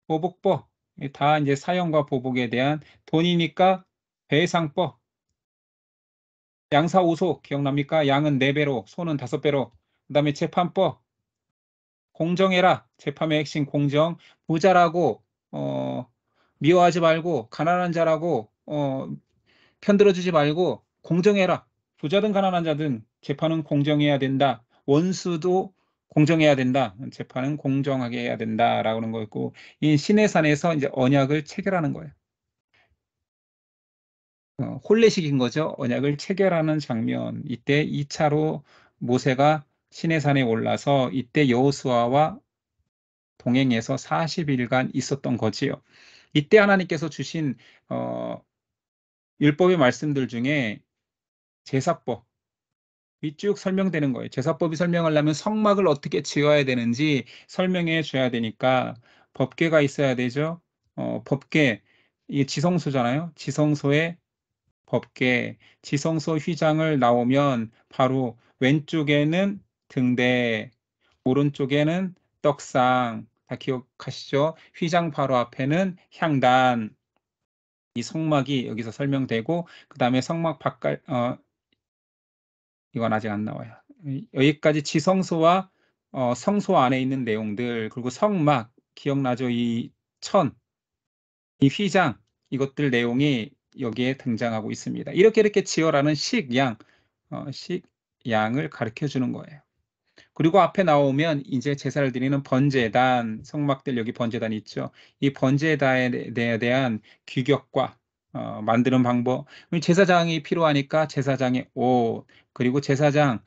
보복법. 다 이제 사형과 보복에 대한 돈이니까 배상법. 양사오소 기억납니까? 양은 4배로, 소는 5배로. 그 다음에 재판법, 공정해라. 재판의 핵심 공정. 부자라고 미워하지 말고 가난한 자라고 편들어주지 말고 공정해라. 부자든 가난한 자든 재판은 공정해야 된다. 원수도 공정해야 된다. 재판은 공정하게 해야 된다라고 하는 거였고 이 시내산에서 이제 언약을 체결하는 거예요. 혼례식인 거죠. 언약을 체결하는 장면. 이때 2차로 모세가 시내산에 올라서 이때 여호수아와 동행해서 40일간 있었던 거지요. 이때 하나님께서 주신 율법의 말씀들 중에 제사법 쭉 설명되는 거예요. 제사법이 설명하려면 성막을 어떻게 지어야 되는지 설명해 줘야 되니까 법궤가 있어야 되죠. 법궤 이게 지성소잖아요. 지성소에 법궤, 지성소 휘장을 나오면 바로 왼쪽에는 등대, 오른쪽에는 떡상, 다 기억하시죠? 휘장 바로 앞에는 향단, 이 성막이 여기서 설명되고 그 다음에 성막 이건 아직 안 나와요. 여기까지 지성소와 성소 안에 있는 내용들, 그리고 성막 기억나죠? 이 천, 이 휘장, 이것들 내용이 여기에 등장하고 있습니다. 이렇게 지어라는 식양을 가르쳐 주는 거예요. 그리고 앞에 나오면 이제 제사를 드리는 번제단, 성막들 여기 번제단이 있죠. 이 번제단에 대한 규격과 만드는 방법, 제사장이 필요하니까 제사장의 옷, 그리고 제사장이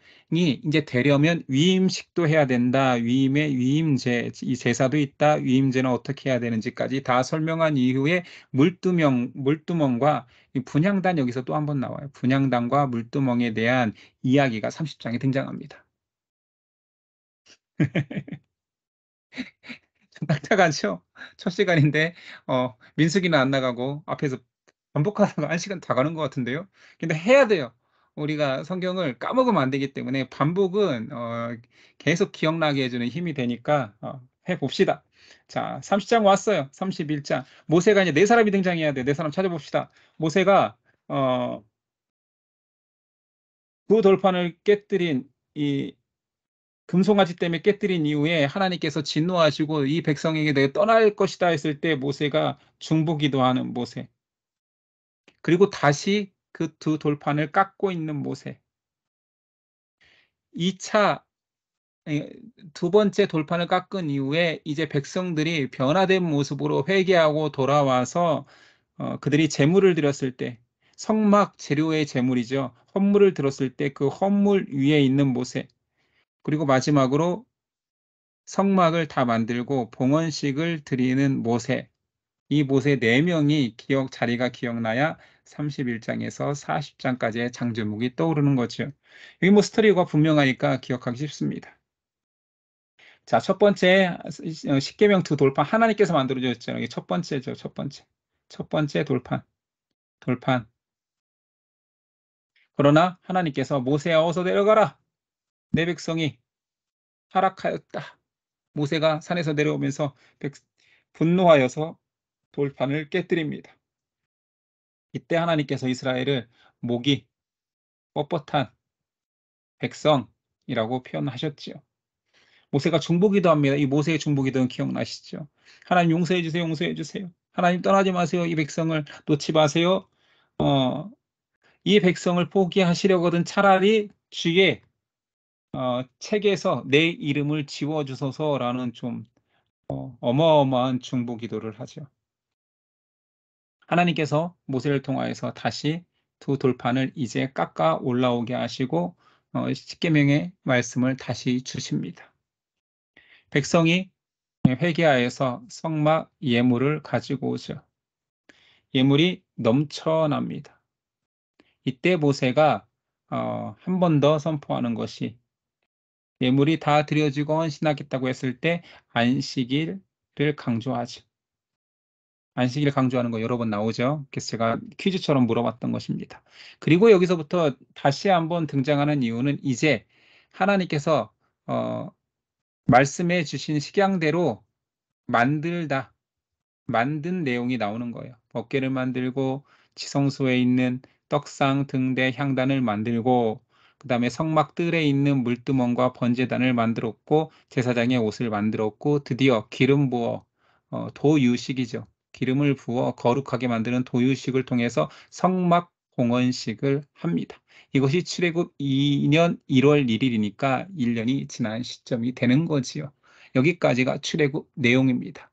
이제 되려면 위임식도 해야 된다. 위임제, 이 제사도 있다. 위임제는 어떻게 해야 되는지까지 다 설명한 이후에 물두멍과 이 분향단 여기서 또 한 번 나와요. 분향단과 물두멍에 대한 이야기가 30장에 등장합니다. 좀 딱딱하죠? 첫 시간인데 민숙이는 안 나가고 앞에서 반복하다가 1시간 다 가는 것 같은데요. 근데 해야 돼요. 우리가 성경을 까먹으면 안 되기 때문에 반복은 계속 기억나게 해주는 힘이 되니까 해봅시다. 자, 30장 왔어요. 31장. 모세가 이제 네 사람이 등장해야 돼. 네 사람 찾아봅시다. 모세가 그 돌판을 깨뜨린 이 금송아지 때문에 깨뜨린 이후에 하나님께서 진노하시고 이 백성에게 내가 떠날 것이다 했을 때 모세가 중보기도하는 모세. 그리고 다시 그 두 돌판을 깎고 있는 모세. 2차 두 번째 돌판을 깎은 이후에 이제 백성들이 변화된 모습으로 회개하고 돌아와서 그들이 제물을 드렸을 때 성막 재료의 제물이죠. 헌물을 들었을 때 그 헌물 위에 있는 모세. 그리고 마지막으로 성막을 다 만들고 봉헌식을 드리는 모세. 이 모세 4명이 자리가 기억나야 31장에서 40장까지의 장제목이 떠오르는 거죠. 여기 뭐 스토리가 분명하니까 기억하기 쉽습니다. 자, 첫 번째 십계명 두 돌판 하나님께서 만들어 주셨잖아요. 이게 첫 번째죠. 첫 번째. 첫 번째 돌판. 그러나 하나님께서 모세야 어서 내려가라. 내 백성이 타락하였다. 모세가 산에서 내려오면서 분노하여서 돌판을 깨뜨립니다. 이때 하나님께서 이스라엘을 목이 뻣뻣한 백성이라고 표현하셨지요. 모세가 중보기도 합니다. 이 모세의 중보기도는 기억나시죠? 하나님 용서해 주세요. 용서해 주세요. 하나님 떠나지 마세요. 이 백성을 놓지 마세요. 이 백성을 포기하시려거든 차라리 주의 책에서 내 이름을 지워주소서라는 좀 어마어마한 중보기도를 하죠. 하나님께서 모세를 통하여서 다시 두 돌판을 이제 깎아 올라오게 하시고 십계명의 말씀을 다시 주십니다. 백성이 회개하여서 성막 예물을 가지고 오죠. 예물이 넘쳐납니다. 이때 모세가 한 번 더 선포하는 것이 예물이 다 드려지고 헌신하겠다고 했을 때 안식일을 강조하죠. 안식일 강조하는 거 여러 번 나오죠. 그래서 제가 퀴즈처럼 물어봤던 것입니다. 그리고 여기서부터 다시 한번 등장하는 이유는 이제 하나님께서 말씀해 주신 식양대로 만든 내용이 나오는 거예요. 법궤를 만들고 지성소에 있는 떡상 등대 향단을 만들고 그다음에 성막들에 있는 물두멍과 번제단을 만들었고 제사장의 옷을 만들었고 드디어 기름 부어 도유식이죠. 기름을 부어 거룩하게 만드는 도유식을 통해서 성막 봉헌식을 합니다. 이것이 출애굽 2년 1월 1일이니까 1년이 지난 시점이 되는 거지요. 여기까지가 출애굽 내용입니다.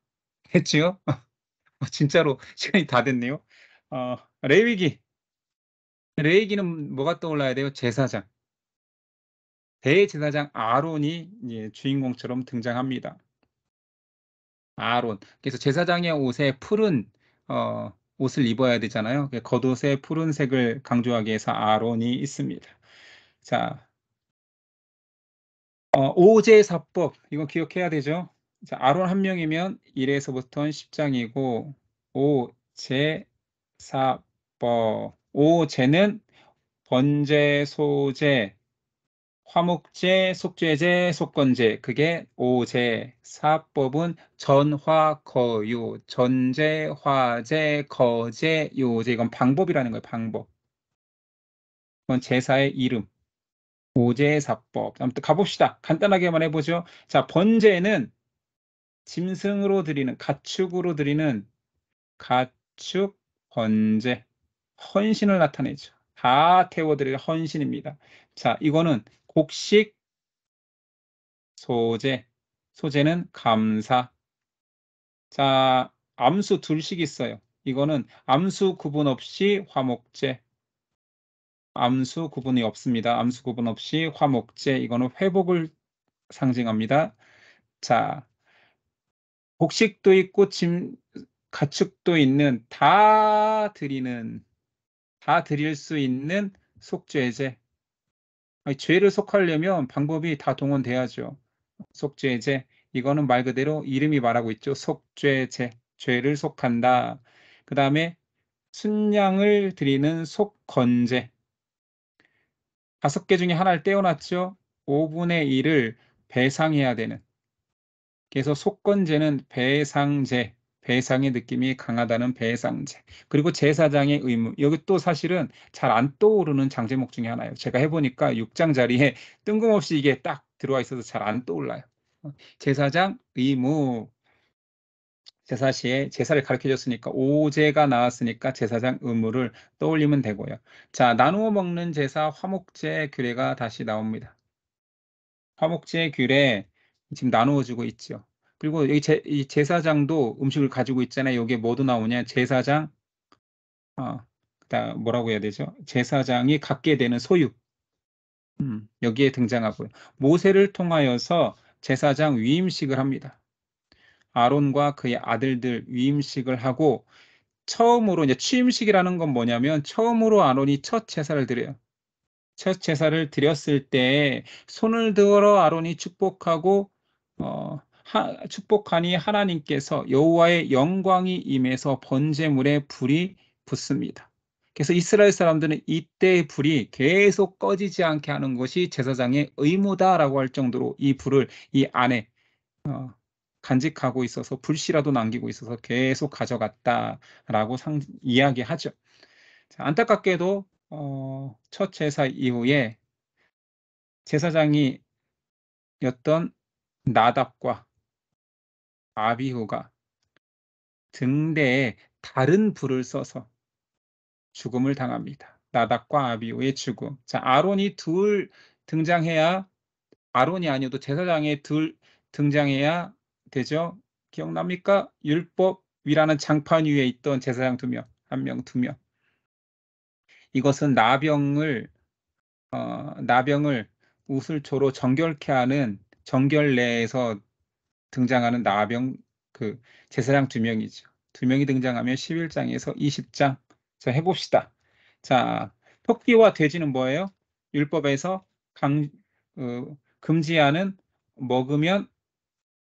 했지요? 진짜로 시간이 다 됐네요. 어, 레위기. 레위기는 뭐가 떠올라야 돼요? 제사장. 대제사장 아론이 이제 주인공처럼 등장합니다. 아론. 그래서 제사장의 옷에 푸른 옷을 입어야 되잖아요. 겉옷에 푸른색을 강조하기 위해서 아론이 있습니다. 자, 오제사법. 이거 기억해야 되죠? 자, 아론 한 명이면 1에서부터 10장이고 오제사법. 오제는 번제, 소제, 화목제, 속죄제, 속건제. 그게 오제. 사법은 전화, 거요. 전제, 화제, 거제, 요제. 이건 방법이라는 거예요. 방법. 그건 제사의 이름. 오제사법. 아무튼 가봅시다. 간단하게만 해보죠. 자, 번제는 짐승으로 드리는, 가축으로 드리는 가축 번제. 헌신을 나타내죠. 다 태워드릴 헌신입니다. 자, 이거는 곡식 소제. 소제는 감사. 자, 암수 둘씩 있어요. 이거는 암수 구분 없이 화목제. 암수 구분이 없습니다. 암수 구분 없이 화목제. 이거는 회복을 상징합니다. 자, 곡식도 있고 가축도 있는 다 드릴 수 있는 속죄제. 아니, 죄를 속하려면 방법이 다 동원돼야죠. 속죄제. 이거는 말 그대로 이름이 말하고 있죠. 속죄제. 죄를 속한다. 그 다음에 순양을 드리는 속건제. 5개 중에 하나를 떼어놨죠. 5분의 1을 배상해야 되는. 그래서 속건제는 배상제. 배상의 느낌이 강하다는 배상제. 그리고 제사장의 의무. 여기 또 사실은 잘 안 떠오르는 장제목 중에 하나예요. 제가 해보니까 6장 자리에 뜬금없이 이게 딱 들어와 있어서 잘 안 떠올라요. 제사장 의무. 제사 시에 제사를 가르쳐 줬으니까 오제가 나왔으니까 제사장 의무를 떠올리면 되고요. 자, 나누어 먹는 제사 화목제 규례가 다시 나옵니다. 화목제 규례 지금 나누어 주고 있죠. 그리고 여기 이 제사장도 음식을 가지고 있잖아요. 여기에 뭐도 나오냐? 제사장, 그다음 뭐라고 해야 되죠? 제사장이 갖게 되는 소유. 여기에 등장하고요. 모세를 통하여서 제사장 위임식을 합니다. 아론과 그의 아들들 위임식을 하고 처음으로 이제 취임식이라는 건 뭐냐면 처음으로 아론이 첫 제사를 드려요. 첫 제사를 드렸을 때 손을 들어 아론이 축복하고 축복하니 하나님께서 여호와의 영광이 임해서 번제물에 불이 붙습니다. 그래서 이스라엘 사람들은 이때 불이 계속 꺼지지 않게 하는 것이 제사장의 의무다라고 할 정도로 이 불을 이 안에 간직하고 있어서 불씨라도 남기고 있어서 계속 가져갔다라고 이야기하죠. 자, 안타깝게도 첫 제사 이후에 제사장이었던 나답과 아비후가 등대에 다른 불을 써서 죽음을 당합니다. 나답과 아비후의 죽음. 자, 아론이 둘 등장해야 아론이 아니어도 제사장에 둘 등장해야 되죠. 기억납니까? 율법이라는 장판 위에 있던 제사장 2명, 1명, 2명. 이것은 나병을 우슬초로 정결케 하는 정결례에서 등장하는 나병 그 제사장 2명이죠. 2명이 등장하면 11장에서 20장. 자, 해봅시다. 자, 토끼와 돼지는 뭐예요? 율법에서 금지하는 먹으면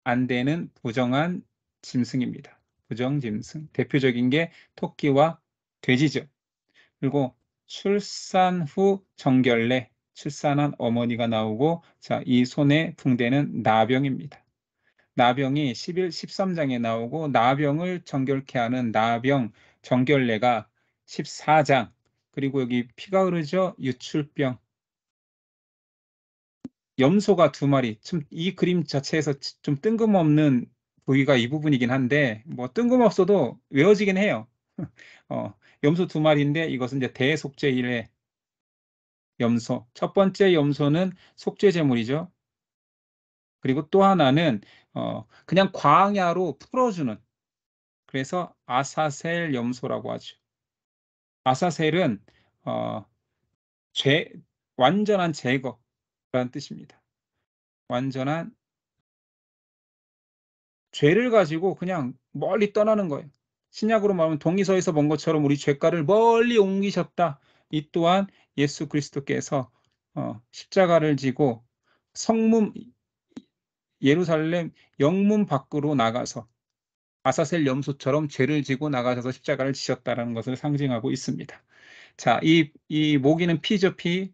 안 되는 부정한 짐승입니다. 부정 짐승. 대표적인 게 토끼와 돼지죠. 그리고 출산 후 정결례, 출산한 어머니가 나오고, 자, 이 손에 붕대는 나병입니다. 나병이 13장에 나오고, 나병을 정결케 하는 나병 정결례가 14장, 그리고 여기 피가 흐르죠? 유출병. 염소가 2마리. 이 그림 자체에서 좀 뜬금없는 부위가 이 부분이긴 한데, 뭐 뜬금없어도 외워지긴 해요. 염소 2마리인데 이것은 이제 대속죄일의 염소. 첫 번째 염소는 속죄제물이죠. 그리고 또 하나는 그냥 광야로 풀어주는. 그래서 아사셀 염소라고 하죠. 아사셀은 어, 완전한 제거라는 뜻입니다. 완전한 죄를 가지고 그냥 멀리 떠나는 거예요. 신약으로 말하면 동의서에서 본 것처럼 우리 죄가를 멀리 옮기셨다. 이 또한 예수 그리스도께서 십자가를 지고 성문 예루살렘 영문 밖으로 나가서 아사셀 염소처럼 죄를 지고 나가셔서 십자가를 지셨다는 것을 상징하고 있습니다. 자, 이 모기는 피죠, 피.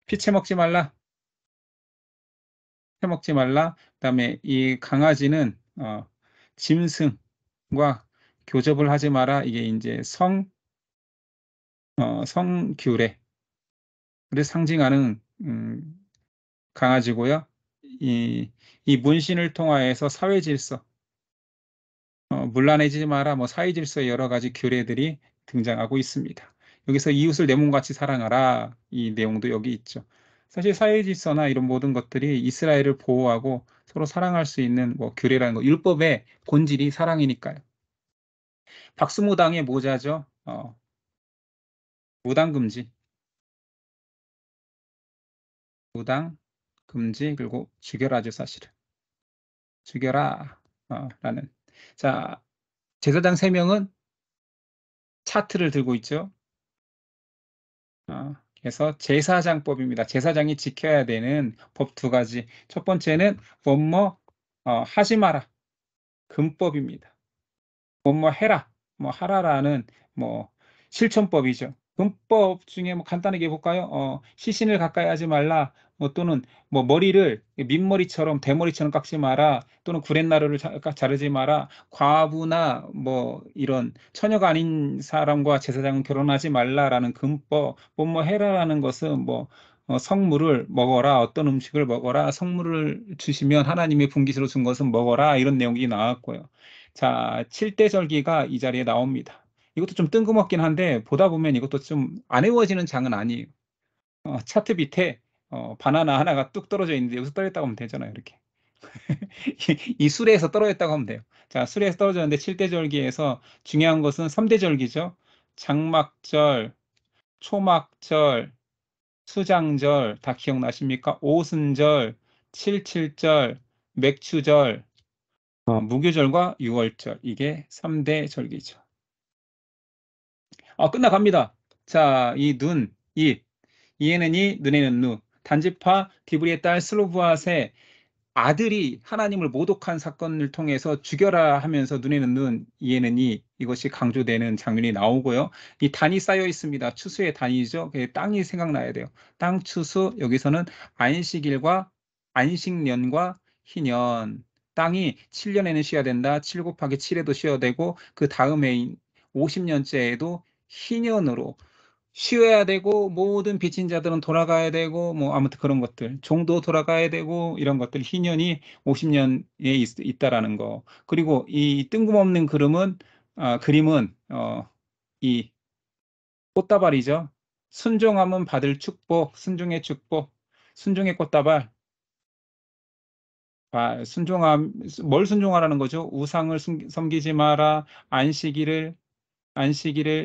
피채 먹지 말라. 채 먹지 말라. 그다음에 이 강아지는 짐승과 교접을 하지 마라. 이게 이제 성규례를 상징하는 강아지고요. 이 문신을 통하여서 사회 질서, 문란해지지 마라, 뭐 사회 질서의 여러 가지 규례들이 등장하고 있습니다. 여기서 이웃을 내 몸같이 사랑하라, 이 내용도 여기 있죠. 사실 사회 질서나 이런 모든 것들이 이스라엘을 보호하고 서로 사랑할 수 있는 뭐 규례라는 거, 율법의 본질이 사랑이니까요. 박수무당의 모자죠. 무당 금지, 무당 금지, 그리고 죽여라죠, 사실은. 죽여라, 라는. 자, 제사장 3명은 차트를 들고 있죠. 그래서 제사장법입니다. 제사장이 지켜야 되는 법 2가지. 첫 번째는 뭐뭐 하지 마라. 금법입니다. 뭐뭐 해라. 뭐 하라라는 뭐 실천법이죠. 금법 중에 뭐 간단하게 볼까요? 시신을 가까이 하지 말라. 뭐 또는 뭐 머리를 민머리처럼 대머리처럼 깎지 마라. 또는 구렛나루를 자르지 마라. 과부나 뭐 이런 처녀가 아닌 사람과 제사장은 결혼하지 말라라는 금법. 뭐뭐 해라라는 것은 뭐 성물을 먹어라. 어떤 음식을 먹어라. 성물을 주시면 하나님의 분깃으로 준 것은 먹어라. 이런 내용이 나왔고요. 자, 7대 절기가 이 자리에 나옵니다. 이것도 좀 뜬금없긴 한데 보다 보면 이것도 좀 안 외워지는 장은 아니에요. 차트 밑에 바나나 하나가 뚝 떨어져 있는데 여기서 떨어졌다고 하면 되잖아요. 이렇게. 이 수레에서 떨어졌다고 하면 돼요. 자, 수레에서 떨어졌는데 7대 절기에서 중요한 것은 3대 절기죠. 장막절, 초막절, 수장절 다 기억나십니까? 오순절, 칠칠절, 맥추절, 무교절과 유월절 이게 3대 절기죠. 끝나갑니다. 자, 이 눈, 입, 이에는 이, 눈에는 누. 단지파 디브리의 딸 슬로브앗의 아들이 하나님을 모독한 사건을 통해서 죽여라 하면서 눈에는 눈, 이에는 이, 이것이 강조되는 장면이 나오고요. 이 단이 쌓여 있습니다. 추수의 단이죠. 땅이 생각나야 돼요. 땅 추수, 여기서는 안식일과 안식년과 희년. 땅이 7년에는 쉬어야 된다. 7 곱하기 7에도 쉬어야 되고 그 다음 해인 50년째에도 희년으로 쉬어야 되고 모든 빚진 자들은 돌아가야 되고 뭐 아무튼 그런 것들 종도 돌아가야 되고 이런 것들 희년이 50년에 있다라는 거. 그리고 이 뜬금없는 그림은 이 꽃다발이죠. 순종하면 받을 축복, 순종의 축복, 순종의 꽃다발. 뭘 순종하라는 거죠? 우상을 섬기지 마라. 안식일을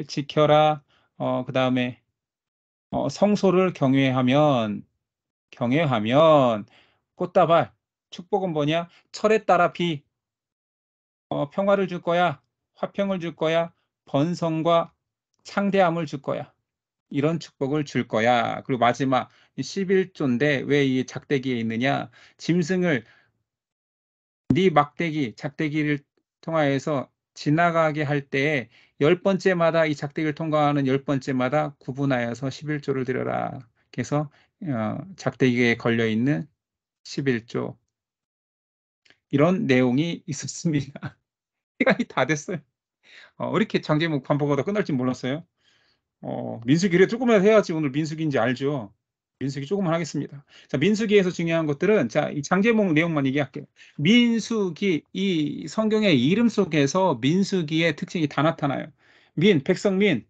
지켜라. 그다음에 성소를 경외하면 꽃다발, 축복은 뭐냐? 철에 따라 평화를 줄 거야, 화평을 줄 거야, 번성과 창대함을 줄 거야. 이런 축복을 줄 거야. 그리고 마지막 11조인데 왜 이 작대기에 있느냐? 짐승을 네 작대기를 통하여서 지나가게 할 때에 10번째마다 이 작대기를 통과하는 10번째마다 구분하여서 11조를 드려라. 그래서 작대기에 걸려 있는 11조 이런 내용이 있었습니다. 시간이 다 됐어요. 왜 이렇게 장제목 반복하다 끝날 줄 몰랐어요. 민수기를 조금만 해야지 오늘 민수기인지 알죠. 민수기 조금만 하겠습니다. 자, 민수기에서 중요한 것들은 자, 이 장제목 내용만 얘기할게요. 민수기 이 성경의 이름 속에서 민수기의 특징이 다 나타나요. 백성민,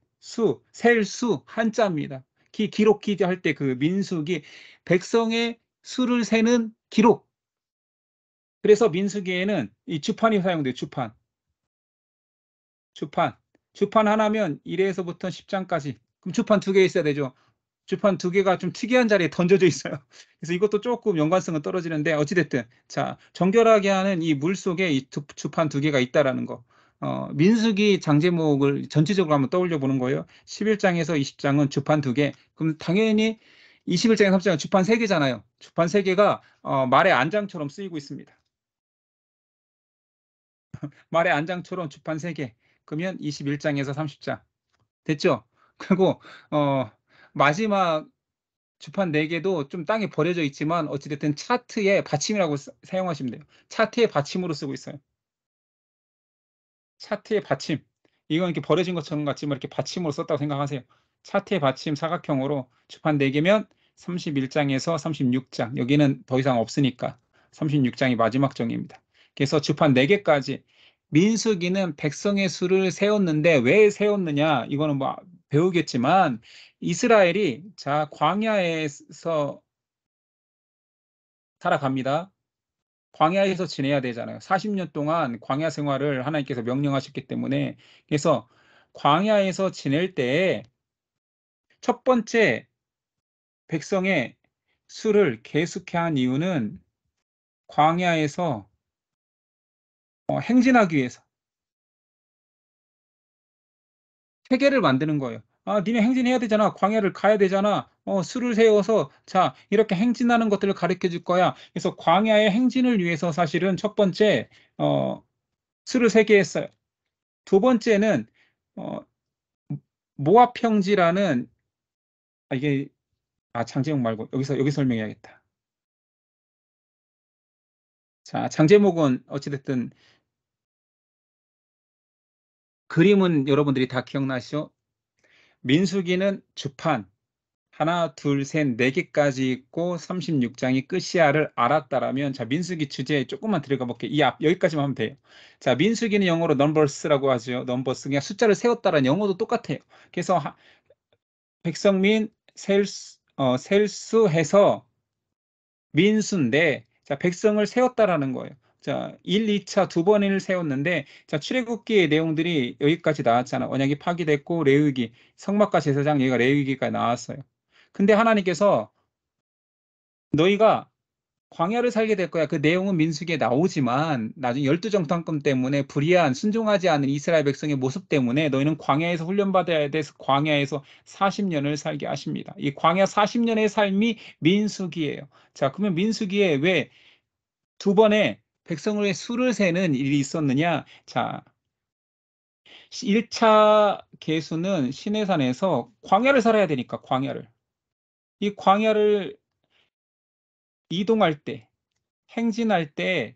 셀수 한자입니다. 기록기 할 때 그 민수기 백성의 수를 세는 기록. 그래서 민수기에는 이 주판이 사용돼요. 주판 하나면 1에서부터 10장까지. 그럼 주판 2개 있어야 되죠. 주판 2개가 좀 특이한 자리에 던져져 있어요. 그래서 이것도 조금 연관성은 떨어지는데 어찌됐든 자 정결하게 하는 이 물 속에 이 주판 2개가 있다라는 거. 민수기 장제목을 전체적으로 한번 떠올려 보는 거예요. 11장에서 20장은 주판 2개. 그럼 당연히 21장에서 30장은 주판 3개잖아요. 주판 3개가 말의 안장처럼 쓰이고 있습니다. 말의 안장처럼 주판 3개. 그러면 21장에서 30장. 됐죠? 그리고 마지막 주판 4개도 좀 땅에 버려져 있지만 어찌됐든 차트의 받침이라고 사용하시면 돼요. 차트의 받침으로 쓰고 있어요. 차트의 받침. 이건 이렇게 버려진 것처럼 같지만 이렇게 받침으로 썼다고 생각하세요. 차트의 받침 사각형으로 주판 4개면 31장에서 36장. 여기는 더 이상 없으니까 36장이 마지막 정입니다. 그래서 주판 4개까지 민수기는 백성의 수를 세웠는데 왜 세웠느냐? 이거는 뭐 배우겠지만 이스라엘이 자 광야에서 살아갑니다. 광야에서 지내야 되잖아요. 40년 동안 광야 생활을 하나님께서 명령하셨기 때문에 그래서 광야에서 지낼 때 첫 번째 백성의 수를 계속해 한 이유는 광야에서 행진하기 위해서 세계를 만드는 거예요. 아, 니네 행진해야 되잖아. 광야를 가야 되잖아. 수를 세워서 자, 이렇게 행진하는 것들을 가르쳐 줄 거야. 그래서 광야의 행진을 위해서 사실은 첫 번째 수를 세게 했어요. 두 번째는 어, 모압 평지라는 이게 장제목 말고 여기 설명해야겠다. 자, 장제목은 어찌됐든 그림은 여러분들이 다 기억나시죠? 민수기는 주판 하나, 둘, 셋, 네 개까지 있고 36장이 끝이야를 알았다라면 자, 민수기 주제에 조금만 들어가 볼게요. 여기까지만 하면 돼요. 자, 민수기는 영어로 numbers라고 하죠. numbers 그냥 숫자를 세웠다라는 영어도 똑같아요. 그래서 백성민 셀수 해서 민수인데 자, 백성을 세웠다라는 거예요. 자, 1, 2차 두 번을 세웠는데 자, 출애굽기의 내용들이 여기까지 나왔잖아. 언약이 파기됐고 레위기, 성막과 제사장 여기가 레위기가 나왔어요. 근데 하나님께서 너희가 광야를 살게 될 거야. 그 내용은 민수기에 나오지만 나중에 열두 정탐꾼 때문에 불의한 순종하지 않은 이스라엘 백성의 모습 때문에 너희는 광야에서 훈련받아야 돼서 광야에서 40년을 살게 하십니다. 이 광야 40년의 삶이 민수기예요. 자, 그러면 민수기에 왜 두 번의 백성의 수를 세는 일이 있었느냐? 자, 1차 계수는 시내산에서 광야를 살아야 되니까 광야를. 이 광야를 이동할 때, 행진할 때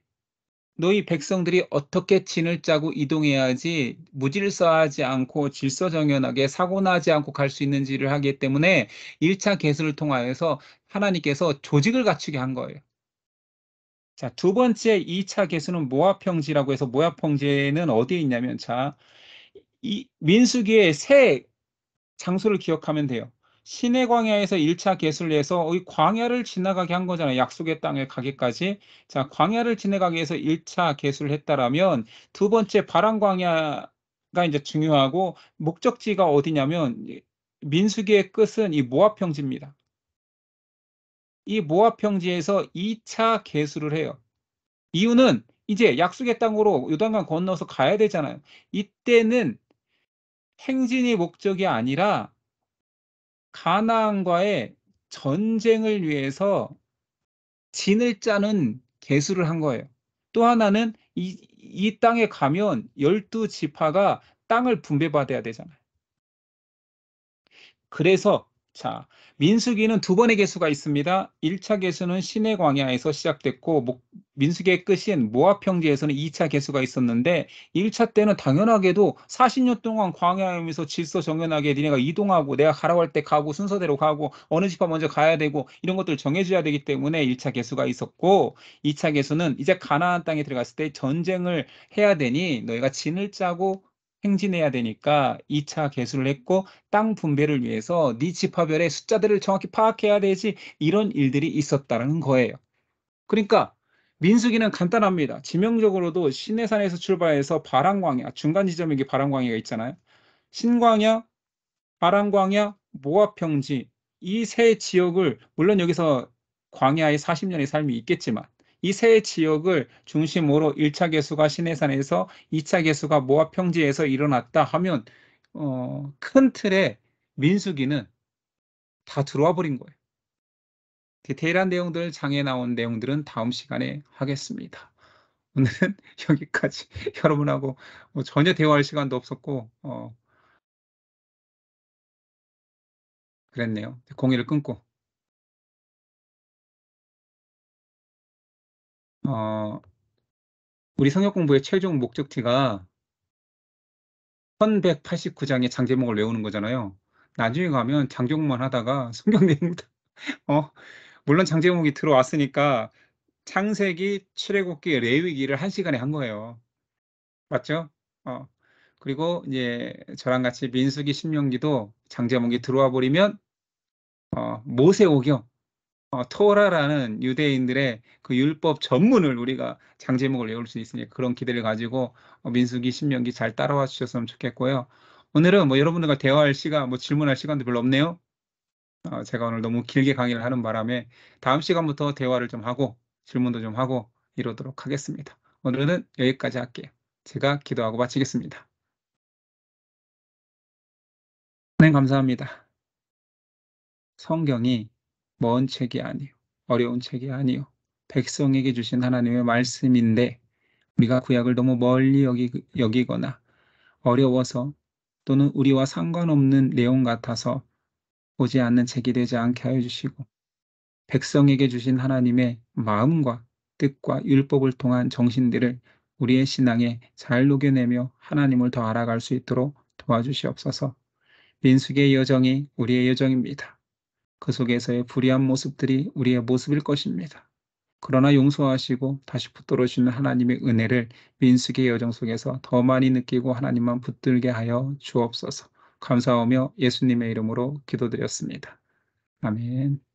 너희 백성들이 어떻게 진을 짜고 이동해야지 무질서하지 않고 질서정연하게 사고 나지 않고 갈 수 있는지를 하기 때문에 1차 계수를 통하여서 하나님께서 조직을 갖추게 한 거예요. 자, 두 번째 2차 계수는 모압평지라고 해서 모압평지는 어디에 있냐면 자, 이 민수기의 세 장소를 기억하면 돼요. 시내 광야에서 1차 계수를 해서 이 광야를 지나가게 한 거잖아요. 약속의 땅에 가기까지. 자, 광야를 지나가기 위해서 1차 계수를 했다라면 두 번째 바람 광야가 이제 중요하고 목적지가 어디냐면 민수기의 끝은 이 모압 평지입니다. 이 모압 평지에서 2차 계수를 해요. 이유는 이제 약속의 땅으로 요단강 건너서 가야 되잖아요. 이때는 행진이 목적이 아니라 가나안과의 전쟁을 위해서 진을 짜는 계수를 한 거예요. 또 하나는 이 땅에 가면 12지파가 땅을 분배받아야 되잖아요. 그래서 자, 민수기는 두 번의 계수가 있습니다. 1차 계수는 시내 광야에서 시작됐고 민수기의 끝인 모압 평지에서는 2차 계수가 있었는데 1차 때는 당연하게도 40년 동안 광야하면서 질서 정연하게 니네가 이동하고 내가 가라고 할 때 가고 순서대로 가고 어느 지파 먼저 가야 되고 이런 것들을 정해줘야 되기 때문에 1차 계수가 있었고 2차 계수는 이제 가나안 땅에 들어갔을 때 전쟁을 해야 되니 너희가 진을 짜고 행진해야 되니까 2차 계수를 했고 땅 분배를 위해서 네 지파별의 숫자들을 정확히 파악해야 되지 이런 일들이 있었다는 거예요. 그러니까 민수기는 간단합니다. 지명적으로도 시내산에서 출발해서 바람광야, 중간 지점에 이게 바람광야가 있잖아요. 신광야, 바람광야, 모압평지 이 세 지역을 물론 여기서 광야의 40년의 삶이 있겠지만 이 세 지역을 중심으로 1차 계수가 시내산에서 2차 계수가 모압평지에서 일어났다 하면 큰 틀에 민수기는 다 들어와 버린 거예요. 디테일한 내용들, 장에 나온 내용들은 다음 시간에 하겠습니다. 오늘은 여기까지 여러분하고 뭐 전혀 대화할 시간도 없었고 그랬네요. 공의를 끊고 어, 우리 성역 공부의 최종 목적지가 1189장의 장제목을 외우는 거잖아요. 나중에 가면 장제목만 하다가 성경 내용 어, 물론 장제목이 들어왔으니까 창세기, 출애굽기, 레위기를 한 시간에 한 거예요. 맞죠? 어. 그리고 이제 저랑 같이 민수기, 신명기도 장제목이 들어와 버리면 모세오경, 토라라는 유대인들의 그 율법 전문을 우리가 장제목을 외울 수 있으니까 그런 기대를 가지고 민수기, 신명기 잘 따라와 주셨으면 좋겠고요. 오늘은 뭐 여러분들과 대화할 시간, 뭐 질문할 시간도 별로 없네요. 제가 오늘 너무 길게 강의를 하는 바람에 다음 시간부터 대화를 좀 하고 질문도 좀 하고 이러도록 하겠습니다. 오늘은 여기까지 할게요. 제가 기도하고 마치겠습니다. 네, 감사합니다. 성경이 먼 책이 아니요. 어려운 책이 아니요. 백성에게 주신 하나님의 말씀인데 우리가 구약을 너무 멀리 여기거나 어려워서 또는 우리와 상관없는 내용 같아서 보지 않는 책이 되지 않게 하여 주시고 백성에게 주신 하나님의 마음과 뜻과 율법을 통한 정신들을 우리의 신앙에 잘 녹여내며 하나님을 더 알아갈 수 있도록 도와주시옵소서. 민수기의 여정이 우리의 여정입니다. 그 속에서의 불의한 모습들이 우리의 모습일 것입니다. 그러나 용서하시고 다시 붙들어 주시는 하나님의 은혜를 민수기의 여정 속에서 더 많이 느끼고 하나님만 붙들게 하여 주옵소서. 감사하며 예수님의 이름으로 기도드렸습니다. 아멘.